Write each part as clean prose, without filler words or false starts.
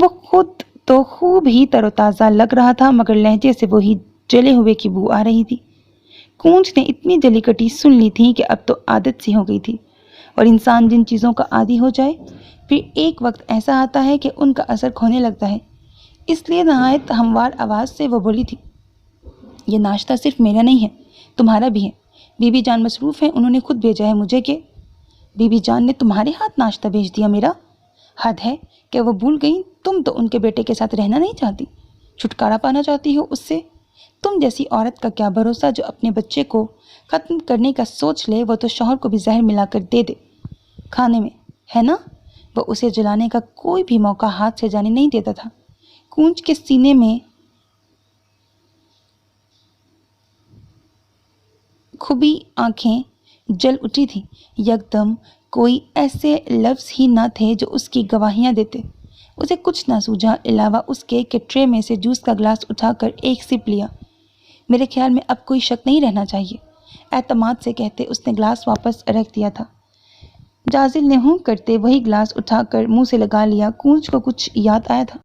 वो खुद तो खूब ही तरोताज़ा लग रहा था, मगर लहजे से वही जले हुए की बू आ रही थी। कूंज ने इतनी जलीकटी सुन ली थी कि अब तो आदत सी हो गई थी, और इंसान जिन चीज़ों का आदी हो जाए फिर एक वक्त ऐसा आता है कि उनका असर खोने लगता है। इसलिए नहायत हमवार आवाज़ से वो बोली थी, ये नाश्ता सिर्फ मेरा नहीं है, तुम्हारा भी है। बीबी जान मसरूफ़ है, उन्होंने खुद भेजा है मुझे। कि बीबी जान ने तुम्हारे हाथ नाश्ता भेज दिया मेरा? हद है कि वो भूल गई, तुम तो उनके बेटे के साथ रहना नहीं चाहती, छुटकारा पाना चाहती हो उससे। तुम जैसी औरत का क्या भरोसा जो अपने बच्चे को ख़त्म करने का सोच ले, वो तो शौहर को भी जहर मिलाकर दे दे खाने में, है ना? वो उसे जलाने का कोई भी मौका हाथ से जाने नहीं देता था। कूंज के सीने में खुबी आंखें जल उठी थी। यकदम कोई ऐसे लफ्ज़ ही न थे जो उसकी गवाहियाँ देते। उसे कुछ न सूझा अलावा उसके कि ट्रे में से जूस का गिलास उठाकर एक सिप लिया। मेरे ख्याल में अब कोई शक नहीं रहना चाहिए, एतमाद से कहते उसने गिलास वापस रख दिया था। जाजिल ने हूँ करते वही गिलास उठाकर मुंह से लगा लिया। कूंज को कुछ याद आया था।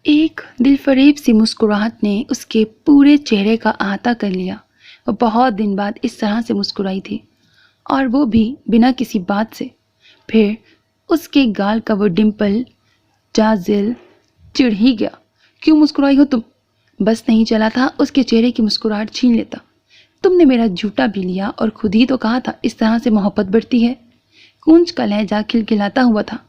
एक दिलफरेब सी मुस्कुराहट ने उसके पूरे चेहरे का अहाता कर लिया। वो बहुत दिन बाद इस तरह से मुस्कुराई थी, और वो भी बिना किसी बात से। फिर उसके गाल का वो डिम्पल जाजिल चिढ़ ही गया। क्यों मुस्कुराई हो तुम? बस नहीं चला था उसके चेहरे की मुस्कुराहट छीन लेता। तुमने मेरा झूठा भी लिया और खुद ही तो कहा था इस तरह से मोहब्बत बढ़ती है। कूंज का लहजा खिलखिलाता हुआ था।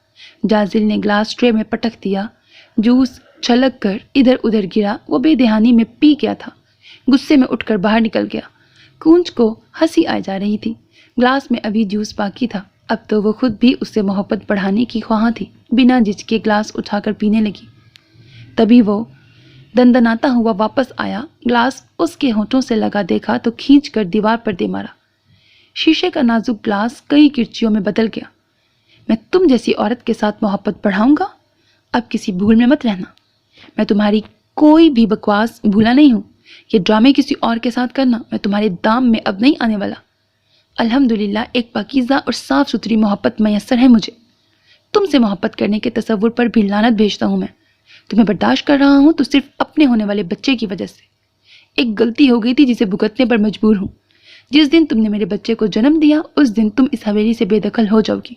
जाजिल ने ग्लास ट्रे में पटक दिया। जूस छलक कर इधर उधर गिरा। वो बेदहानी में पी गया था। गुस्से में उठकर बाहर निकल गया। कूंज को हंसी आ जा रही थी। ग्लास में अभी जूस बाकी था। अब तो वो खुद भी उससे मोहब्बत बढ़ाने की ख्वाह थी। बिना झिझके ग्लास उठाकर पीने लगी। तभी वो दंदनाता हुआ वापस आया। ग्लास उसके होठों से लगा देखा तो खींच कर दीवार पर दे मारा। शीशे का नाजुक ग्लास कई किरचियों में बदल गया। मैं तुम जैसी औरत के साथ मोहब्बत बढ़ाऊंगा? अब किसी भूल में मत रहना। मैं तुम्हारी कोई भी बकवास भूला नहीं हूँ। ये ड्रामे किसी और के साथ करना मैं तुम्हारे दाम में अब नहीं आने वाला। अल्हम्दुलिल्लाह एक पाकीज़ा और साफ सुथरी मोहब्बत मैसर है मुझे। तुमसे मोहब्बत करने के तसव्वुर पर भी लानत भेजता हूँ मैं। तुम्हें बर्दाश्त कर रहा हूँ तो सिर्फ अपने होने वाले बच्चे की वजह से। एक गलती हो गई थी जिसे भुगतने पर मजबूर हूँ। जिस दिन तुमने मेरे बच्चे को जन्म दिया उस दिन तुम इस हवेली से बेदखल हो जाओगी।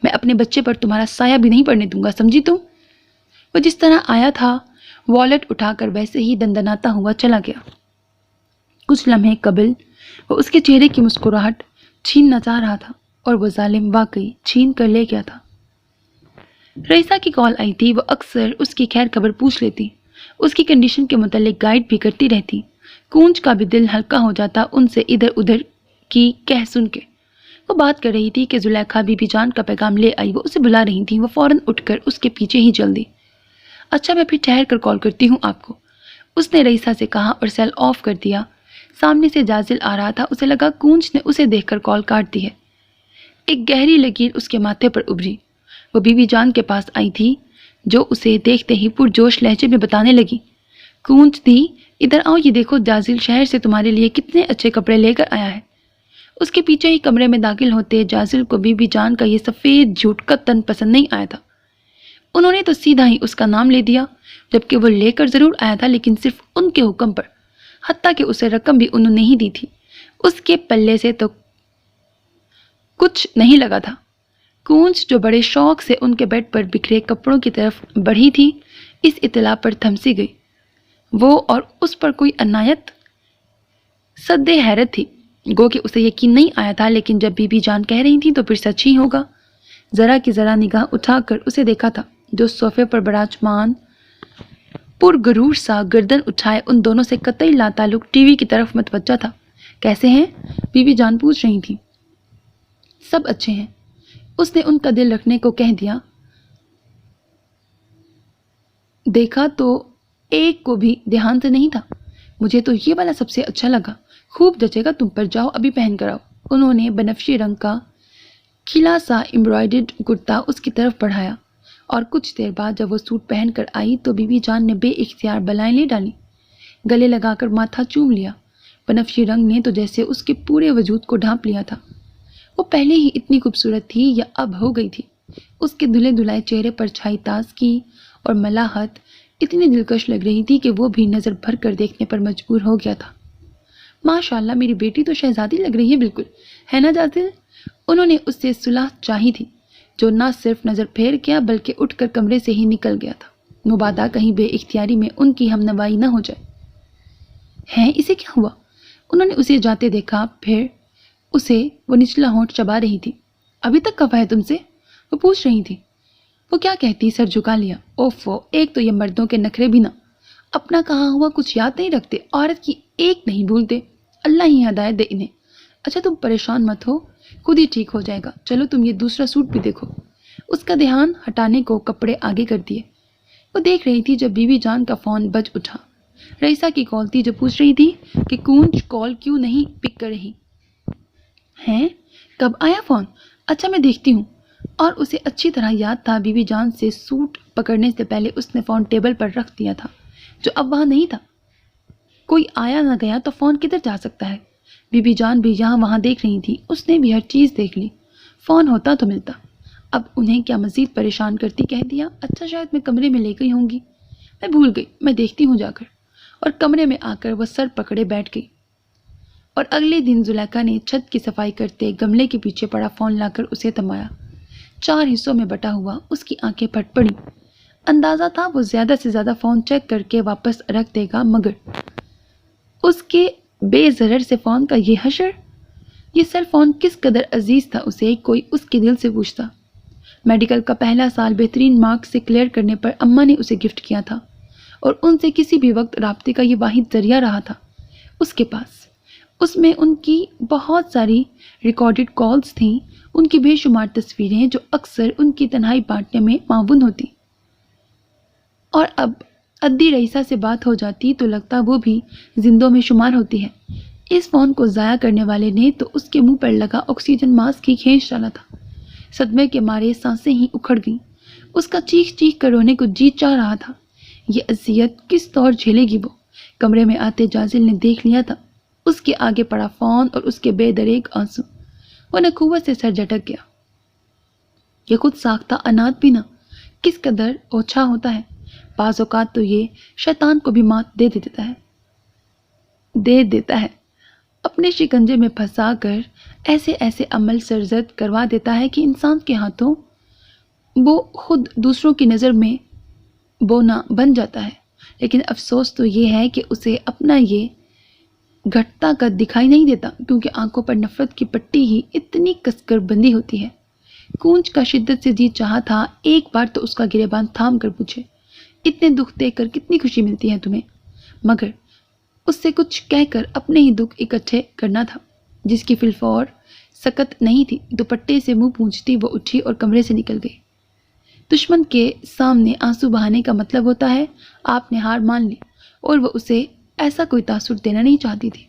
मैं अपने बच्चे पर तुम्हारा साया भी नहीं पड़ने दूंगा, समझी तुम? वो जिस तरह आया था वॉलेट उठाकर वैसे ही दंदनाता हुआ चला गया। कुछ लम्हे कबल वो उसके चेहरे की मुस्कुराहट छीनना चाह रहा था, और वो जालिम वाकई छीन कर ले गया था। रईसा की कॉल आई थी। वो अक्सर उसकी खैर खबर पूछ लेती, उसकी कंडीशन के मुतालिक गाइड भी करती रहती। कूंज का भी दिल हल्का हो जाता उनसे इधर उधर की कह सुन के। वो बात कर रही थी कि जुलेखा बीबी जान का पैगाम ले आई। वो उसे बुला रही थी। वो फौरन उठकर उसके पीछे ही चल दी। अच्छा, मैं फिर ठहर कर कॉल करती हूँ आपको, उसने रईसा से कहा और सेल ऑफ कर दिया। सामने से जाजिल आ रहा था। उसे लगा कूंज ने उसे देखकर कॉल काट दी है। एक गहरी लकीर उसके माथे पर उभरी। वो बीबी जान के पास आई थी, जो उसे देखते ही पुरजोश लहजे में बताने लगी, कूंज दी इधर आओ, ये देखो जाजिल शहर से तुम्हारे लिए कितने अच्छे कपड़े लेकर आया है। उसके पीछे ही कमरे में दाखिल होते जाजिल को बीबी जान का ये सफ़ेद झूठ कतन पसंद नहीं आया था। उन्होंने तो सीधा ही उसका नाम ले दिया, जबकि वो लेकर ज़रूर आया था लेकिन सिर्फ उनके हुक्म पर। हत्ता कि उसे रकम भी उन्होंने ही दी थी। उसके पल्ले से तो कुछ नहीं लगा था। कूंज जो बड़े शौक से उनके बेड पर बिखरे कपड़ों की तरफ बढ़ी थी, इस इत्तला पर थमसी गई। वो और उस पर कोई अनायत सद्दे हैरत थी। गो कि उसे यकीन नहीं आया था, लेकिन जब बीबी जान कह रही थी तो फिर सच ही होगा। जरा की जरा निगाह उठाकर उसे देखा था, जो सोफे पर बराजमान पुरगरूर सा गर्दन उठाए उन दोनों से कतई लाताल्लुक टीवी की तरफ मतवज्जा था। कैसे हैं? बीबी जान पूछ रही थी। सब अच्छे हैं, उसने उनका दिल रखने को कह दिया। देखा तो एक को भी ध्यान से नहीं था। मुझे तो ये वाला सबसे अच्छा लगा, खूब जचेगा तुम पर, जाओ अभी पहन कर आओ। उन्होंने बनफशी रंग का खिला सा एम्ब्रॉयडर्ड कुर्ता उसकी तरफ बढ़ाया, और कुछ देर बाद जब वो सूट पहन कर आई तो बीबी जान ने बेइख्तियार बलाएं ले डाली। गले लगाकर माथा चूम लिया। बनफशी रंग ने तो जैसे उसके पूरे वजूद को ढांप लिया था। वो पहले ही इतनी खूबसूरत थी या अब हो गई थी? اس کے دھلے دھلائے چہرے پر چھائی تازگی اور ملاحت اتنی دلکش لگ رہی تھی کہ وہ بھی نظر بھر کر دیکھنے پر مجبور ہو گیا تھا۔ ماشاءاللہ، میری بیٹی تو شہزادی لگ رہی ہے بالکل، ہے نا جازل؟ انہوں نے اس سے صلح چاہی تھی، جو نہ صرف نظر پھیر گیا بلکہ اٹھ کر کمرے سے ہی نکل گیا تھا، مبادا کہیں بے اختیاری میں ان کی ہم نوائی نہ ہو جائے۔ ہیں، اسے کیا ہوا؟ انہوں نے اسے جاتے دیکھا، پھر اسے وہ نچلا ہونٹ چبا رہی تھی۔ ابھی تک کفا ہے تم سے؟ وہ پوچھ رہی تھی۔ وہ کیا کہتی، سر جھکا لیا۔ اوفو، ایک تو یہ مردوں کے نخرے بھی نہ، اپنا کہا ہوا کچھ یاد نہیں رکھتے، عورت کی ایک نہیں بھولتے، اللہ ہی ہدایت دے انہیں۔ اچھا تم پریشان مت ہو، خود ہی ٹھیک ہو جائے گا، چلو تم یہ دوسرا سوٹ بھی دیکھو۔ اس کا دھیان ہٹانے کو کپڑے آگے کر دیے۔ وہ دیکھ رہی تھی جب بی بی جان کا فون بج اٹھا۔ رئیسہ کی کال تھی جو پوچھ رہی تھی کہ کونچ کال کیوں نہیں پک کر رہی ہیں؟ کب آیا فون؟ اچھا میں دیکھتی ہوں۔ اور اسے اچھی طرح یاد تھا بی بی جان سے سوٹ پکڑنے سے پہلے اس نے فون ٹیبل پر رکھ دیا تھا، جو اب وہاں نہیں تھا۔ کوئی آیا نہ گیا تو فون کدھر جا سکتا ہے؟ بی بی جان بھی یہاں وہاں دیکھ رہی تھی، اس نے بھی ہر چیز دیکھ لی۔ فون ہوتا تو ملتا، اب انہیں کیا مزید پریشان کرتی؟ کہہ دیا، اچھا شاید میں کمرے میں لے گئی ہوں گی، میں بھول گئی، میں دیکھتی ہوں جا کر۔ اور کمرے میں آ کر وہ سر پکڑے بیٹھ گئی۔ اور اگلے دن زلیخا نے چھت کی صفائی کرتے گملے کے پیچھے پڑا فون لا کر اسے تھمایا۔ 4 حصوں میں بٹا ہوا، اس کی آنکھیں پھٹ پڑی۔ اندازہ تھا وہ زیادہ سے زیادہ فون چیک کر کے واپس رکھ دے گا، مگر اس کے بے ضرر سے فون کا یہ حشر، یہ سر فون کس قدر عزیز تھا اسے کوئی اس کے دل سے پوچھتا۔ میڈیکل کا پہلا سال بہترین مارک سے کلیئر کرنے پر اماں نے اسے گفٹ کیا تھا، اور ان سے کسی بھی وقت رابطے کا یہ واحد ذریعہ رہا تھا۔ اس کے پاس، اس میں ان کی بہت ساری ریکارڈڈ کالز تھیں، ان کی بے شمار تصویریں جو اکثر ان کی تنہائی بانٹنے میں معاون ہوتی۔ اور اب ادی رئیسہ سے بات ہو جاتی تو لگتا وہ بھی زندوں میں شمار ہوتی ہے۔ اس فون کو ضائع کرنے والے نے تو اس کے منہ پر لگا آکسیجن ماسک ہی کھینچ ڈالا تھا۔ صدمے کے مارے سانسیں ہی اکھڑ گئیں۔ اس کا چیخ چیخ کر رونے کو جی چاہ رہا تھا۔ یہ اذیت کس طور جھیلے گی وہ؟ کمرے میں آتے جازل نے دیکھ لیا تھا، اس کے آگے پڑا فون اور اس کے بے دریغ آنسو۔ وہ نخوت سے سر جھٹک گیا۔ یہ خود ساختہ انات بھی نہ کس قدر اوچھا ہوتا ہے، بعض اوقات تو یہ شیطان کو بھی مات دے دیتا ہے، اپنے شکنجے میں پھنسا کر ایسے ایسے عمل سرزد کروا دیتا ہے کہ انسان کے ہاتھوں وہ خود دوسروں کی نظر میں بونا بن جاتا ہے۔ لیکن افسوس تو یہ ہے کہ اسے اپنا یہ گھٹتا کا دکھائی نہیں دیتا، کیونکہ آنکھوں پر نفرت کی پٹی ہی اتنی کس کر بندی ہوتی ہے۔ کونچ کا شدت سے جی چاہا تھا ایک بار تو اس کا گریبان تھام کر پوچھے، اتنے دکھ دیکھ کر کتنی خوشی ملتی ہے تمہیں؟ مگر اس سے کچھ کہہ کر اپنے ہی دکھ اکٹھے کرنا تھا، جس کی فلفور سکت نہیں تھی۔ دوپٹے سے منہ پونچھتی وہ اٹھی اور کمرے سے نکل گئی۔ دشمن کے سامنے آنسو بہانے کا مطلب ہوتا ہے آپ نے ہار مان لی، اور وہ اسے ایسا کوئی تاثر دینا نہیں چاہتی تھی۔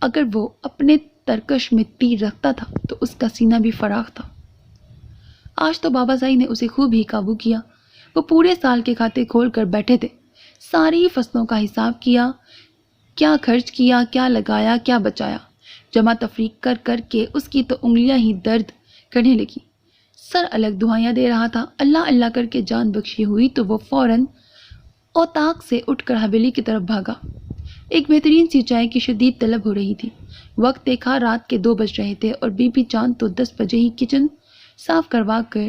اگر وہ اپنے ترکش میں تیر رکھتا تھا تو اس کا سینہ بھی فراخ تھا۔ آج تو بابا زائی نے اسے خوب ہی قابو کیا۔ وہ پورے سال کے کھاتے کھول کر بیٹھے تھے، ساری فصلوں کا حساب کیا، کیا خرچ کیا، کیا لگایا، کیا بچایا، جمع تفریق کر کر کے اس کی تو انگلیاں ہی درد کرنے لگی۔ سر الگ دعائیاں دے رہا تھا۔ اللہ اللہ کر کے جان بخشی ہوئی تو وہ فوراً اوتاق سے اٹھ کر حویلی کی طرف بھاگا۔ ایک بہترین سی چائے کی شدید طلب ہو رہی تھی۔ وقت دیکھا رات کے 2 بج رہے تھے اور بی بی جان تو 10 بجے ہی کچن صاف کروا کر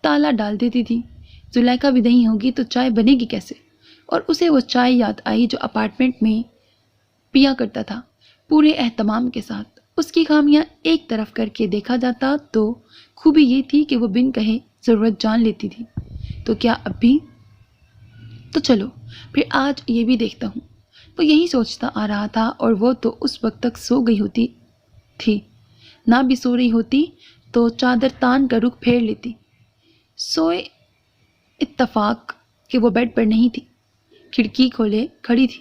تالا ڈال دیتی تھی۔ زلیخا بھی نہیں ہوگی تو چائے بنے گی کیسے؟ اور اسے وہ چائے یاد آئی جو اپارٹمنٹ میں پیا کرتا تھا، پورے اہتمام کے ساتھ۔ اس کی خامیاں ایک طرف کر کے دیکھا جاتا تو خوبی یہ تھی کہ وہ بن کہے ضرورت جان لیتی تھی۔ تو کیا اب بھی؟ تو چلو پھر آج یہ بھی دیکھتا ہوں۔ وہ یہی سوچتا آ رہا تھا، اور وہ تو اس وقت تک سو گئی ہوتی تھی۔ نہ بھی سو رہی ہوتی تو چادر تان کا رخ پھیر لیتی۔ سوئے اتفاق کہ وہ بیڈ پر نہیں تھی، کھڑکی کھولے کھڑی تھی۔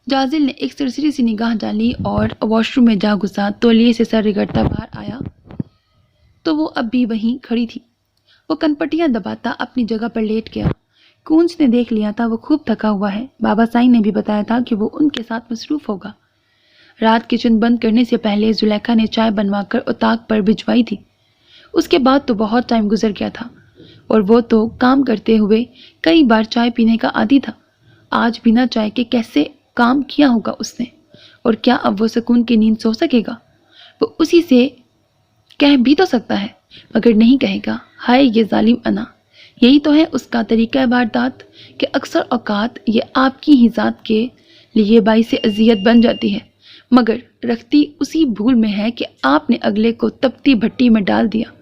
جازل نے ایک سرسری سی نگاہ ڈالی اور واش روم میں جا گھسا۔ تولیے سے سر رگڑتا باہر آیا تو وہ اب بھی وہیں کھڑی تھی۔ وہ کنپٹیاں دباتا اپنی جگہ پر لیٹ گیا۔ کونچ نے دیکھ لیا تھا وہ خوب تھکا ہوا ہے۔ بابا سائی نے بھی بتایا تھا کہ وہ ان کے ساتھ مصروف ہوگا۔ رات کچن بند کرنے سے پہلے زلیخا نے چائے بنوا کر اوتاق پر بھجوائی تھی۔ اس کے بعد تو بہت ٹائم گزر گیا تھا۔ और वो तो काम करते हुए कई बार चाय पीने का आदी था। आज बिना चाय के कैसे काम किया होगा उसने, और क्या अब वो सुकून की नींद सो सकेगा? वो उसी से कह भी तो सकता है, मगर नहीं कहेगा। हाय ये जालिम अना, यही तो है उसका तरीका वारदात कि अक्सर औकात ये आपकी ही ज़ात के लिए बाइस अजियत बन जाती है, मगर रखती उसी भूल में है कि आपने अगले को तपती भट्टी में डाल दिया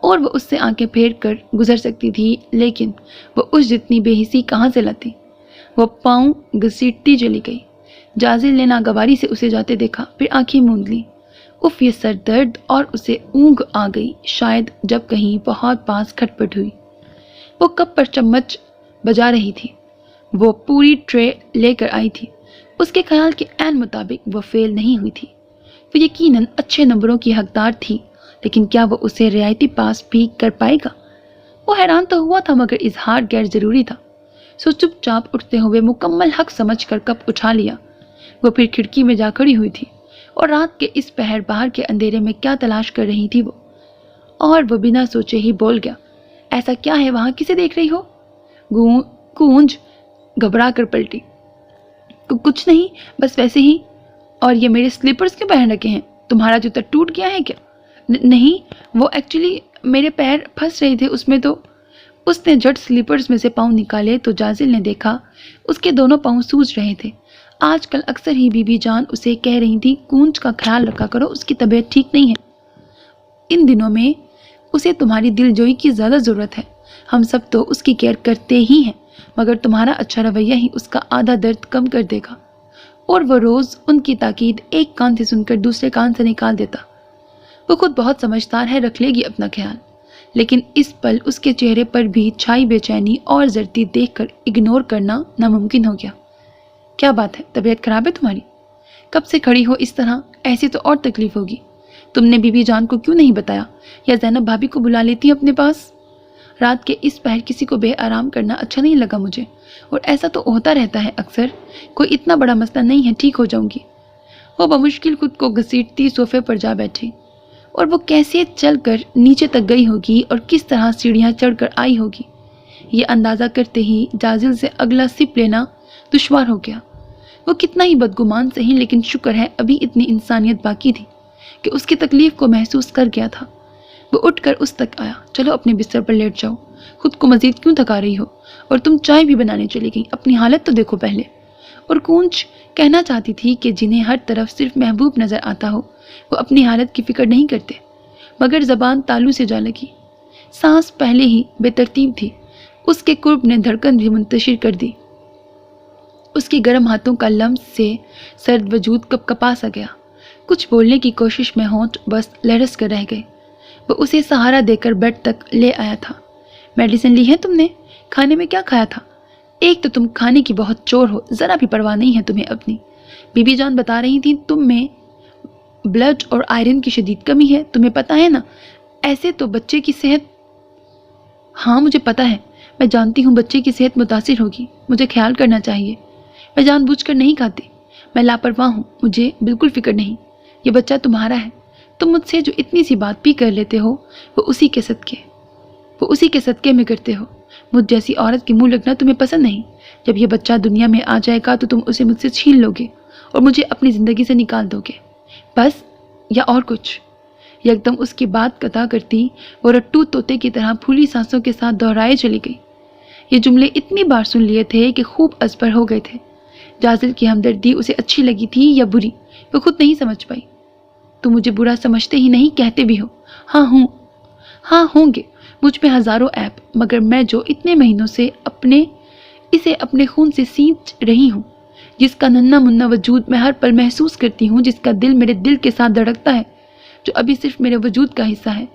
और वो उससे आंखें फेर कर गुजर सकती थी, लेकिन वो उस जितनी बेहिसी कहाँ से लाती। वो पाँव घसीटती चली गई। जाजिल ने नागवारी से उसे जाते देखा, फिर आंखें मूंद ली। उफ, ये सर दर्द, और उसे ऊँघ आ गई, शायद जब कहीं बहुत पास खटपट हुई। वो कप पर चम्मच बजा रही थी। वो पूरी ट्रे लेकर आई थी। उसके ख्याल के ऐन मुताबिक वो फेल नहीं हुई थी। वो यकीनन अच्छे नंबरों की हकदार थी, लेकिन क्या वो उसे रियायती पास भी कर पाएगा? वो हैरान तो हुआ था, मगर इजहार गैर जरूरी था। सो चुपचाप उठते हुए मुकम्मल हक समझकर कप उठा लिया। वो फिर खिड़की में जा खड़ी हुई थी और रात के इस पहर बाहर के अंधेरे में क्या तलाश कर रही थी वो, और वो बिना सोचे ही बोल गया, ऐसा क्या है वहां, किसे देख रही हो? गूंज घबरा कर पलटी। कुछ नहीं, बस वैसे ही। और ये मेरे स्लीपर्स क्यों पहन रखे हैं? तुम्हारा जूता टूट गया है क्या? नहीं, वो एक्चुअली मेरे पैर फंस रहे थे उसमें। तो उसने झट स्लीपर्स में से पाँव निकाले तो जाजिल ने देखा उसके दोनों पाँव सूज रहे थे। आजकल अक्सर ही बीबी जान उसे कह रही थी, कूंज का ख्याल रखा करो, उसकी तबीयत ठीक नहीं है। इन दिनों में उसे तुम्हारी दिलजोई की ज़्यादा ज़रूरत है। हम सब तो उसकी केयर करते ही हैं, मगर तुम्हारा अच्छा रवैया ही उसका आधा दर्द कम कर देगा। और वो रोज़ उनकी ताकीद एक कान से सुनकर दूसरे कान से निकाल देता। वो खुद बहुत समझदार है, रख लेगी अपना ख्याल। लेकिन इस पल उसके चेहरे पर भी छाई बेचैनी और जर्दी देखकर इग्नोर करना नामुमकिन हो गया। क्या बात है, तबीयत खराब है तुम्हारी? कब से खड़ी हो इस तरह? ऐसी तो और तकलीफ होगी। तुमने बीबी जान को क्यों नहीं बताया, या ज़ैनब भाभी को बुला लेती अपने पास? रात के इस पहर किसी को बेआराम करना अच्छा नहीं लगा मुझे, और ऐसा तो होता रहता है अक्सर। कोई इतना बड़ा मसला नहीं है, ठीक हो जाऊंगी। वो बमुश्किल खुद को घसीटती सोफे पर जा बैठी। और वो कैसे चलकर नीचे तक गई होगी और किस तरह सीढ़ियाँ चढ़कर आई होगी, ये अंदाज़ा करते ही जाजिल से अगला सिप लेना दुश्वार हो गया। वो कितना ही बदगुमान सही, लेकिन शुक्र है अभी इतनी इंसानियत बाकी थी कि उसकी तकलीफ को महसूस कर गया था। वो उठकर उस तक आया। चलो अपने बिस्तर पर लेट जाओ, खुद को मजीद क्यों थका रही हो? और तुम चाय भी बनाने चली गई, अपनी हालत तो देखो पहले। और कूंज कहना चाहती थी कि जिन्हें हर तरफ सिर्फ महबूब नजर आता हो वो अपनी हालत की फिक्र नहीं करते, मगर जबान तालू से जा लगी। सांस पहले ही बेतरतीब थी, उसके कुर्ब ने धड़कन भी मुंतशिर कर दी। उसके गर्म हाथों का लम्स से सर्द वजूद कपकपा सा गया। कुछ बोलने की कोशिश में होंठ बस लरस कर रह गए। वो उसे सहारा देकर बेड तक ले आया था। मेडिसिन ली है तुमने? खाने में क्या खाया था? एक तो तुम खाने की बहुत चोर हो, ज़रा भी परवाह नहीं है तुम्हें अपनी। बीबी जान बता रही थी तुम में ब्लड और आयरन की शदीद कमी है, तुम्हें पता है ना? ऐसे तो बच्चे की सेहत। हाँ मुझे पता है, मैं जानती हूँ बच्चे की सेहत मुतासिर होगी, मुझे ख्याल करना चाहिए। मैं जानबूझकर नहीं खाती, मैं लापरवाह हूँ, मुझे बिल्कुल फिक्र नहीं। ये बच्चा तुम्हारा है, तुम मुझसे जो इतनी सी बात भी कर लेते हो वो उसी के सदके में करते हो। मुझ जैसी औरत की मुंह लगना तुम्हें पसंद नहीं। जब ये बच्चा दुनिया में आ जाएगा तो तुम उसे मुझसे छीन लोगे और मुझे अपनी ज़िंदगी से निकाल दोगे, बस, या और कुछ? एकदम उसकी बात कता करती वो रट्टू तोते की तरह फूली सांसों के साथ दोहराए चली गई। ये जुमले इतनी बार सुन लिए थे कि खूब असपर हो गए थे। जाजिल की हमदर्दी उसे अच्छी लगी थी या बुरी, वो खुद नहीं समझ पाई। तुम मुझे बुरा समझते ही नहीं, कहते भी हो। हाँ होंगे मुझ में हज़ारों ऐप, मगर मैं जो इतने महीनों से इसे अपने खून से सींच रही हूँ, जिसका नन्ना मुन्ना वजूद मैं हर पल महसूस करती हूँ, जिसका दिल मेरे दिल के साथ धड़कता है, जो अभी सिर्फ मेरे वजूद का हिस्सा है,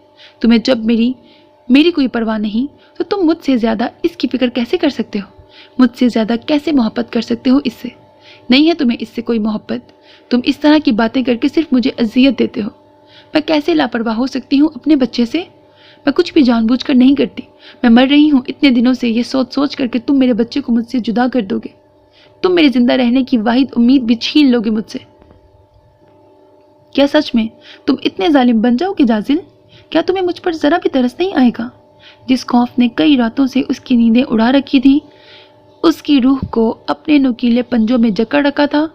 तुम्हें जब मेरी कोई परवाह नहीं, तो तुम मुझसे ज़्यादा इसकी फिक्र कैसे कर सकते हो? मुझसे ज़्यादा कैसे मोहब्बत कर सकते हो इससे? नहीं है तुम्हें इससे कोई मोहब्बत। तुम इस तरह की बातें करके सिर्फ मुझे अजियत देते हो। मैं कैसे लापरवाह हो सकती हूँ अपने बच्चे से? मैं कुछ भी जानबूझकर नहीं करती। मैं मर रही हूँ इतने दिनों से ये सोच कर के तुम मेरे बच्चे को मुझसे जुदा कर दोगे। तुम मेरे जिंदा रहने की वाहिद उम्मीद भी छीन लोगे मुझसे। क्या सच में तुम इतने जालिम बन जाओगे जाजिल? क्या तुम्हें मुझ पर ज़रा भी तरस नहीं आएगा? जिस खौफ ने कई रातों से उसकी नींदें उड़ा रखी थी, उसकी रूह को अपने नुकीले पंजों में जकड़ रखा था,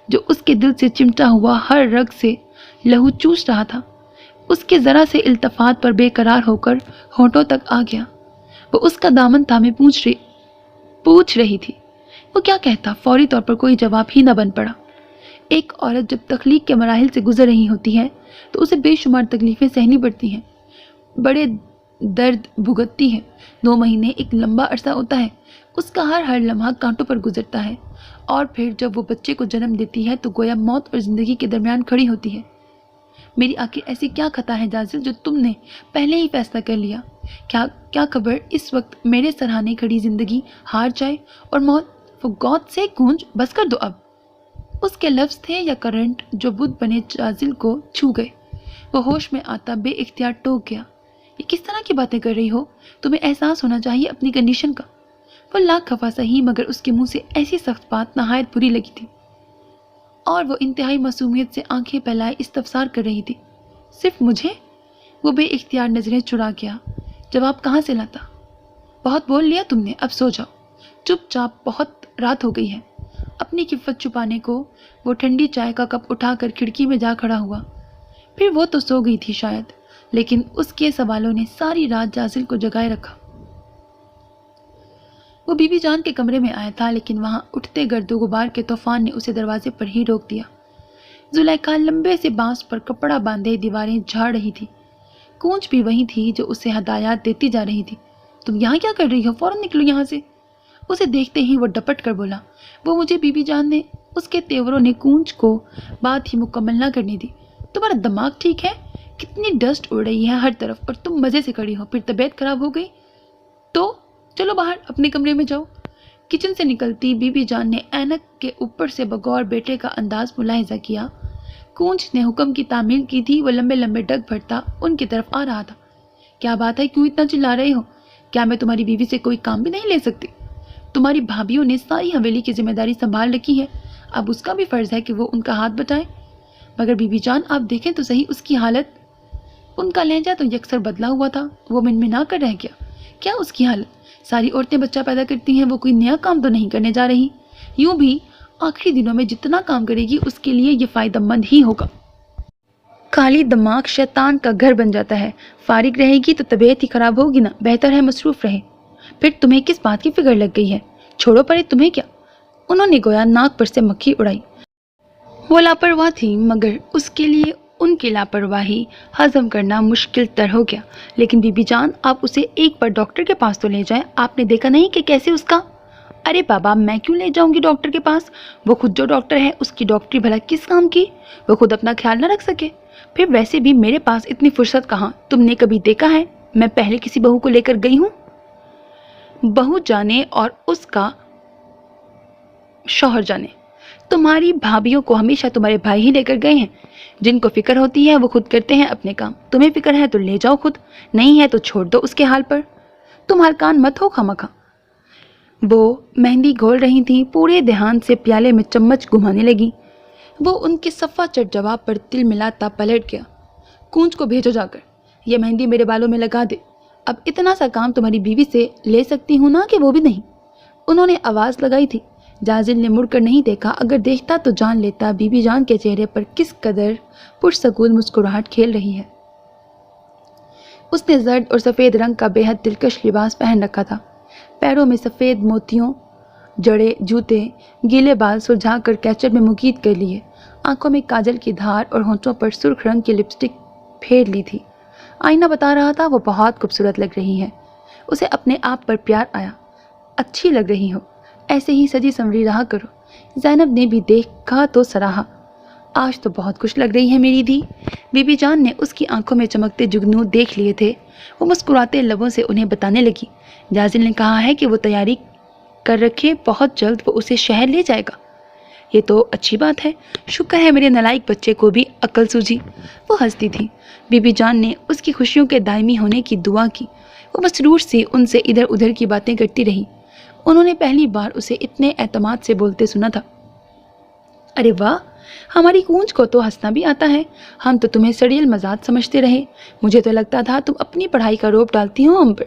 जो उसके दिल से चिमटा हुआ हर रग से लहू चूस रहा था, उसके जरा से इल्तफात पर बेकरार होकर होठों तक आ गया। वो उसका दामन थामे पूछ रही थी, वो क्या कहता। फौरी तौर पर कोई जवाब ही न बन पड़ा। एक औरत जब तख्लीक के मराहिल से गुजर रही होती है तो उसे बेशुमार तकलीफें सहनी पड़ती हैं, बड़े दर्द भुगतती है। 2 महीने एक लंबा अरसा होता है, उसका हर लम्हा कांटों पर गुजरता है, और फिर जब वो बच्चे को जन्म देती है तो गोया मौत और जिंदगी के दरमियान खड़ी होती है। मेरी आखिर ऐसी क्या खता है जाजिल, जो तुमने पहले ही फैसला कर लिया? क्या खबर इस वक्त मेरे सराहने खड़ी जिंदगी हार जाए और मौत। For God से गूंज, बस कर दो अब। उसके लफ्ज थे या करंट जो बुद्ध बने जाजिल को छू गए। वो होश में आता बेइख्तियार टोक गया। ये किस तरह की बातें कर रही हो? तुम्हें एहसास होना चाहिए अपनी कंडीशन का। वो लाख खफा सही, मगर उसके मुंह से ऐसी सख्त बात नहायत बुरी लगी थी, और वो इंतहाई मासूमियत से आंखें फैलाए इस्तफसार कर रही थी। सिर्फ मुझे? वो बेइख्तियार नजरें चुरा गया। जवाब कहाँ से लाता? बहुत बोल लिया तुमने, अब सो जाओ चुपचाप, बहुत रात हो गई है। अपनी किफ़त छुपाने को वो ठंडी चाय का कप उठाकर खिड़की में जा खड़ा हुआ। फिर वो तो सो गई थी शायद, लेकिन उसके सवालों ने सारी रात जाजिल को जगाए रखा। वो बीबी जान के कमरे में आया था, लेकिन वहां उठते गर्दो गुबार के तूफान ने उसे दरवाजे पर ही रोक दिया। जुलेखा लंबे से बांस पर कपड़ा बांधे दीवारें झाड़ रही थी। कूंज भी वही थी जो उसे हदायत देती जा रही थी। तुम यहाँ क्या कर रही हो? फौरन निकलो यहाँ से। उसे देखते ही वो डपट कर बोला। वो मुझे बीबी जान ने। उसके तेवरों ने कूंज को बात ही मुकम्मल ना करने दी। तुम्हारा दिमाग ठीक है? कितनी डस्ट उड़ रही है हर तरफ, और तुम मजे से खड़ी हो, फिर तबीयत खराब हो गई तो चलो बाहर अपने कमरे में जाओ। किचन से निकलती बीबी जान ने ऐनक के ऊपर से बगौर बेटे का अंदाज मुलाहिजा किया। कूंज ने हुक्म की तामील की थी। वो लंबे लंबे डग भरता उनकी तरफ आ रहा था। क्या बात है, क्यों इतना चिल्ला रहे हो? क्या मैं तुम्हारी बीवी से कोई काम भी नहीं ले सकती? तुम्हारी भाभीियों ने सारी हवेली की जिम्मेदारी संभाल रखी है, अब उसका भी फर्ज है कि वो उनका हाथ बटाए। मगर बीबी जान, आप देखें तो सही उसकी हालत। उनका लहजा तो यकसर बदला हुआ था। वो मिनमिना कर रह गया। क्या उसकी हालत? सारी औरतें बच्चा पैदा करती हैं, वो कोई नया काम तो नहीं करने जा रही। यूं भी आखिरी दिनों में जितना काम करेगी उसके लिए ये फायदेमंद ही होगा। खाली दिमाग शैतान का घर बन जाता है। फारिग रहेगी तो तबीयत ही खराब होगी ना, बेहतर है मसरूफ रहे। फिर तुम्हें किस बात की फिक्र लग गई है? छोड़ो परे, तुम्हें क्या? उन्होंने गोया नाक पर से मक्खी उड़ाई। वो लापरवाह थी, मगर उसके लिए उनकी लापरवाही हजम करना मुश्किल तर हो गया। लेकिन बीबी जान, आप उसे एक बार डॉक्टर के पास तो ले जाएं। आपने देखा नहीं कि कैसे उसका? अरे बाबा, मैं क्यों ले जाऊंगी डॉक्टर के पास? वो खुद जो डॉक्टर है, उसकी डॉक्टरी भला किस काम की? वो खुद अपना ख्याल न रख सके? फिर वैसे भी मेरे पास इतनी फुर्सत कहाँ? तुमने कभी देखा है मैं पहले किसी बहू को लेकर गई हूँ? बहू जाने और उसका शौहर जाने, तुम्हारी भाभीियों को हमेशा तुम्हारे भाई ही लेकर गए हैं। जिनको फिक्र होती है वो खुद करते हैं अपने काम। तुम्हें फिक्र है तो ले जाओ खुद, नहीं है तो छोड़ दो उसके हाल पर। तुम हलकान मत हो खामखा। वो मेहंदी घोल रही थी, पूरे ध्यान से प्याले में चम्मच घुमाने लगी। वो उनके सफ़ा चट जवाब पर तिल मिलाता पलट गया। कूंज को भेजो जाकर, ये मेहंदी मेरे बालों में लगा दे। अब इतना सा काम तुम्हारी बीवी से ले सकती हूँ ना, कि वो भी नहीं? उन्होंने आवाज़ लगाई थी। जाजिल ने मुड़कर नहीं देखा। अगर देखता तो जान लेता बीबी जान के चेहरे पर किस कदर पुरसकून मुस्कुराहट खेल रही है। उसने जर्द और सफ़ेद रंग का बेहद दिलकश लिबास पहन रखा था। पैरों में सफ़ेद मोतियों जड़े जूते, गीले बाल सुलझा कर कैचअप में मुकीद कर लिए, आंखों में काजल की धार और होंठों पर सुर्ख रंग की लिपस्टिक फेर ली थी। आईना बता रहा था वो बहुत खूबसूरत लग रही है। उसे अपने आप पर प्यार आया। अच्छी लग रही हो, ऐसे ही सजी संवरी रहा करो। ज़ैनब ने भी देखा तो सराहा। आज तो बहुत खुश लग रही है मेरी धी। बीबी जान ने उसकी आंखों में चमकते जुगनू देख लिए थे। वो मुस्कुराते लबों से उन्हें बताने लगी। जाजिल ने कहा है कि वो तैयारी कर रखे, बहुत जल्द वो उसे शहर ले जाएगा। ये तो अच्छी बात है। शुक्र है मेरे नालायक बच्चे को भी अक्ल सूझी। वो हंसती थी। बीबी जान ने उसकी खुशियों के दायमी होने की दुआ की। वो मसरूर से उनसे इधर उधर की बातें करती रही। उन्होंने पहली बार उसे इतने एतमाद से बोलते सुना था। अरे वाह, हमारी कूंज को तो हंसना भी आता है। हम तो तुम्हें सड़ियल मजाक समझते रहे। मुझे तो लगता था तुम अपनी पढ़ाई का रोब डालती हो हम पर।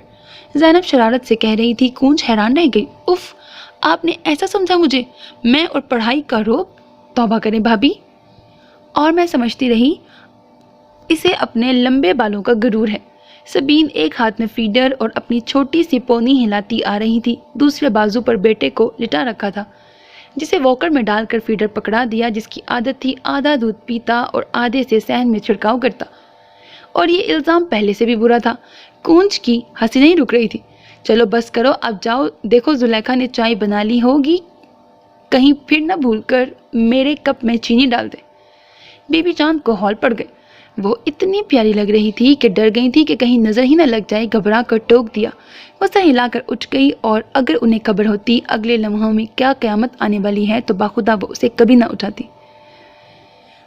زینب شرارت سے کہہ رہی تھی۔ کونج حیران رہ گئی۔ اف، آپ نے ایسا سمجھا مجھے؟ میں اور پڑھائی کا روب؟ توبہ کریں بھابی۔ اور میں سمجھتی رہی اسے اپنے لمبے بالوں کا غرور ہے۔ سبین ایک ہاتھ میں فیڈر اور اپنی چھوٹی سی پونی ہلاتی آ رہی تھی، دوسرے بازو پر بیٹے کو لٹا رکھا تھا، جسے واکر میں ڈال کر فیڈر پکڑا دیا، جس کی عادت تھی آدھا دودھ پیتا اور آدھے سے صحن میں چھڑکاؤ کرتا۔ اور یہ الزام پہلے سے بھی برا تھا۔ کونج کی ہنسی نہیں رک رہی تھی۔ چلو بس کرو، اب جاؤ، دیکھو زلیخا نے چائے بنا لی ہوگی، کہیں پھر نہ بھول کر میرے کپ میں چینی ڈال دے۔ بی بی جان کو ہال پڑ گئے۔ وہ اتنی پیاری لگ رہی تھی کہ ڈر گئی تھی کہ کہیں نظر ہی نہ لگ جائے۔ گھبرا کر ٹوک دیا۔ وہ سر ہلا کر اٹھ گئی، اور اگر انہیں خبر ہوتی اگلے لمحوں میں کیا قیامت آنے والی ہے تو باخدا وہ اسے کبھی نہ اٹھاتی۔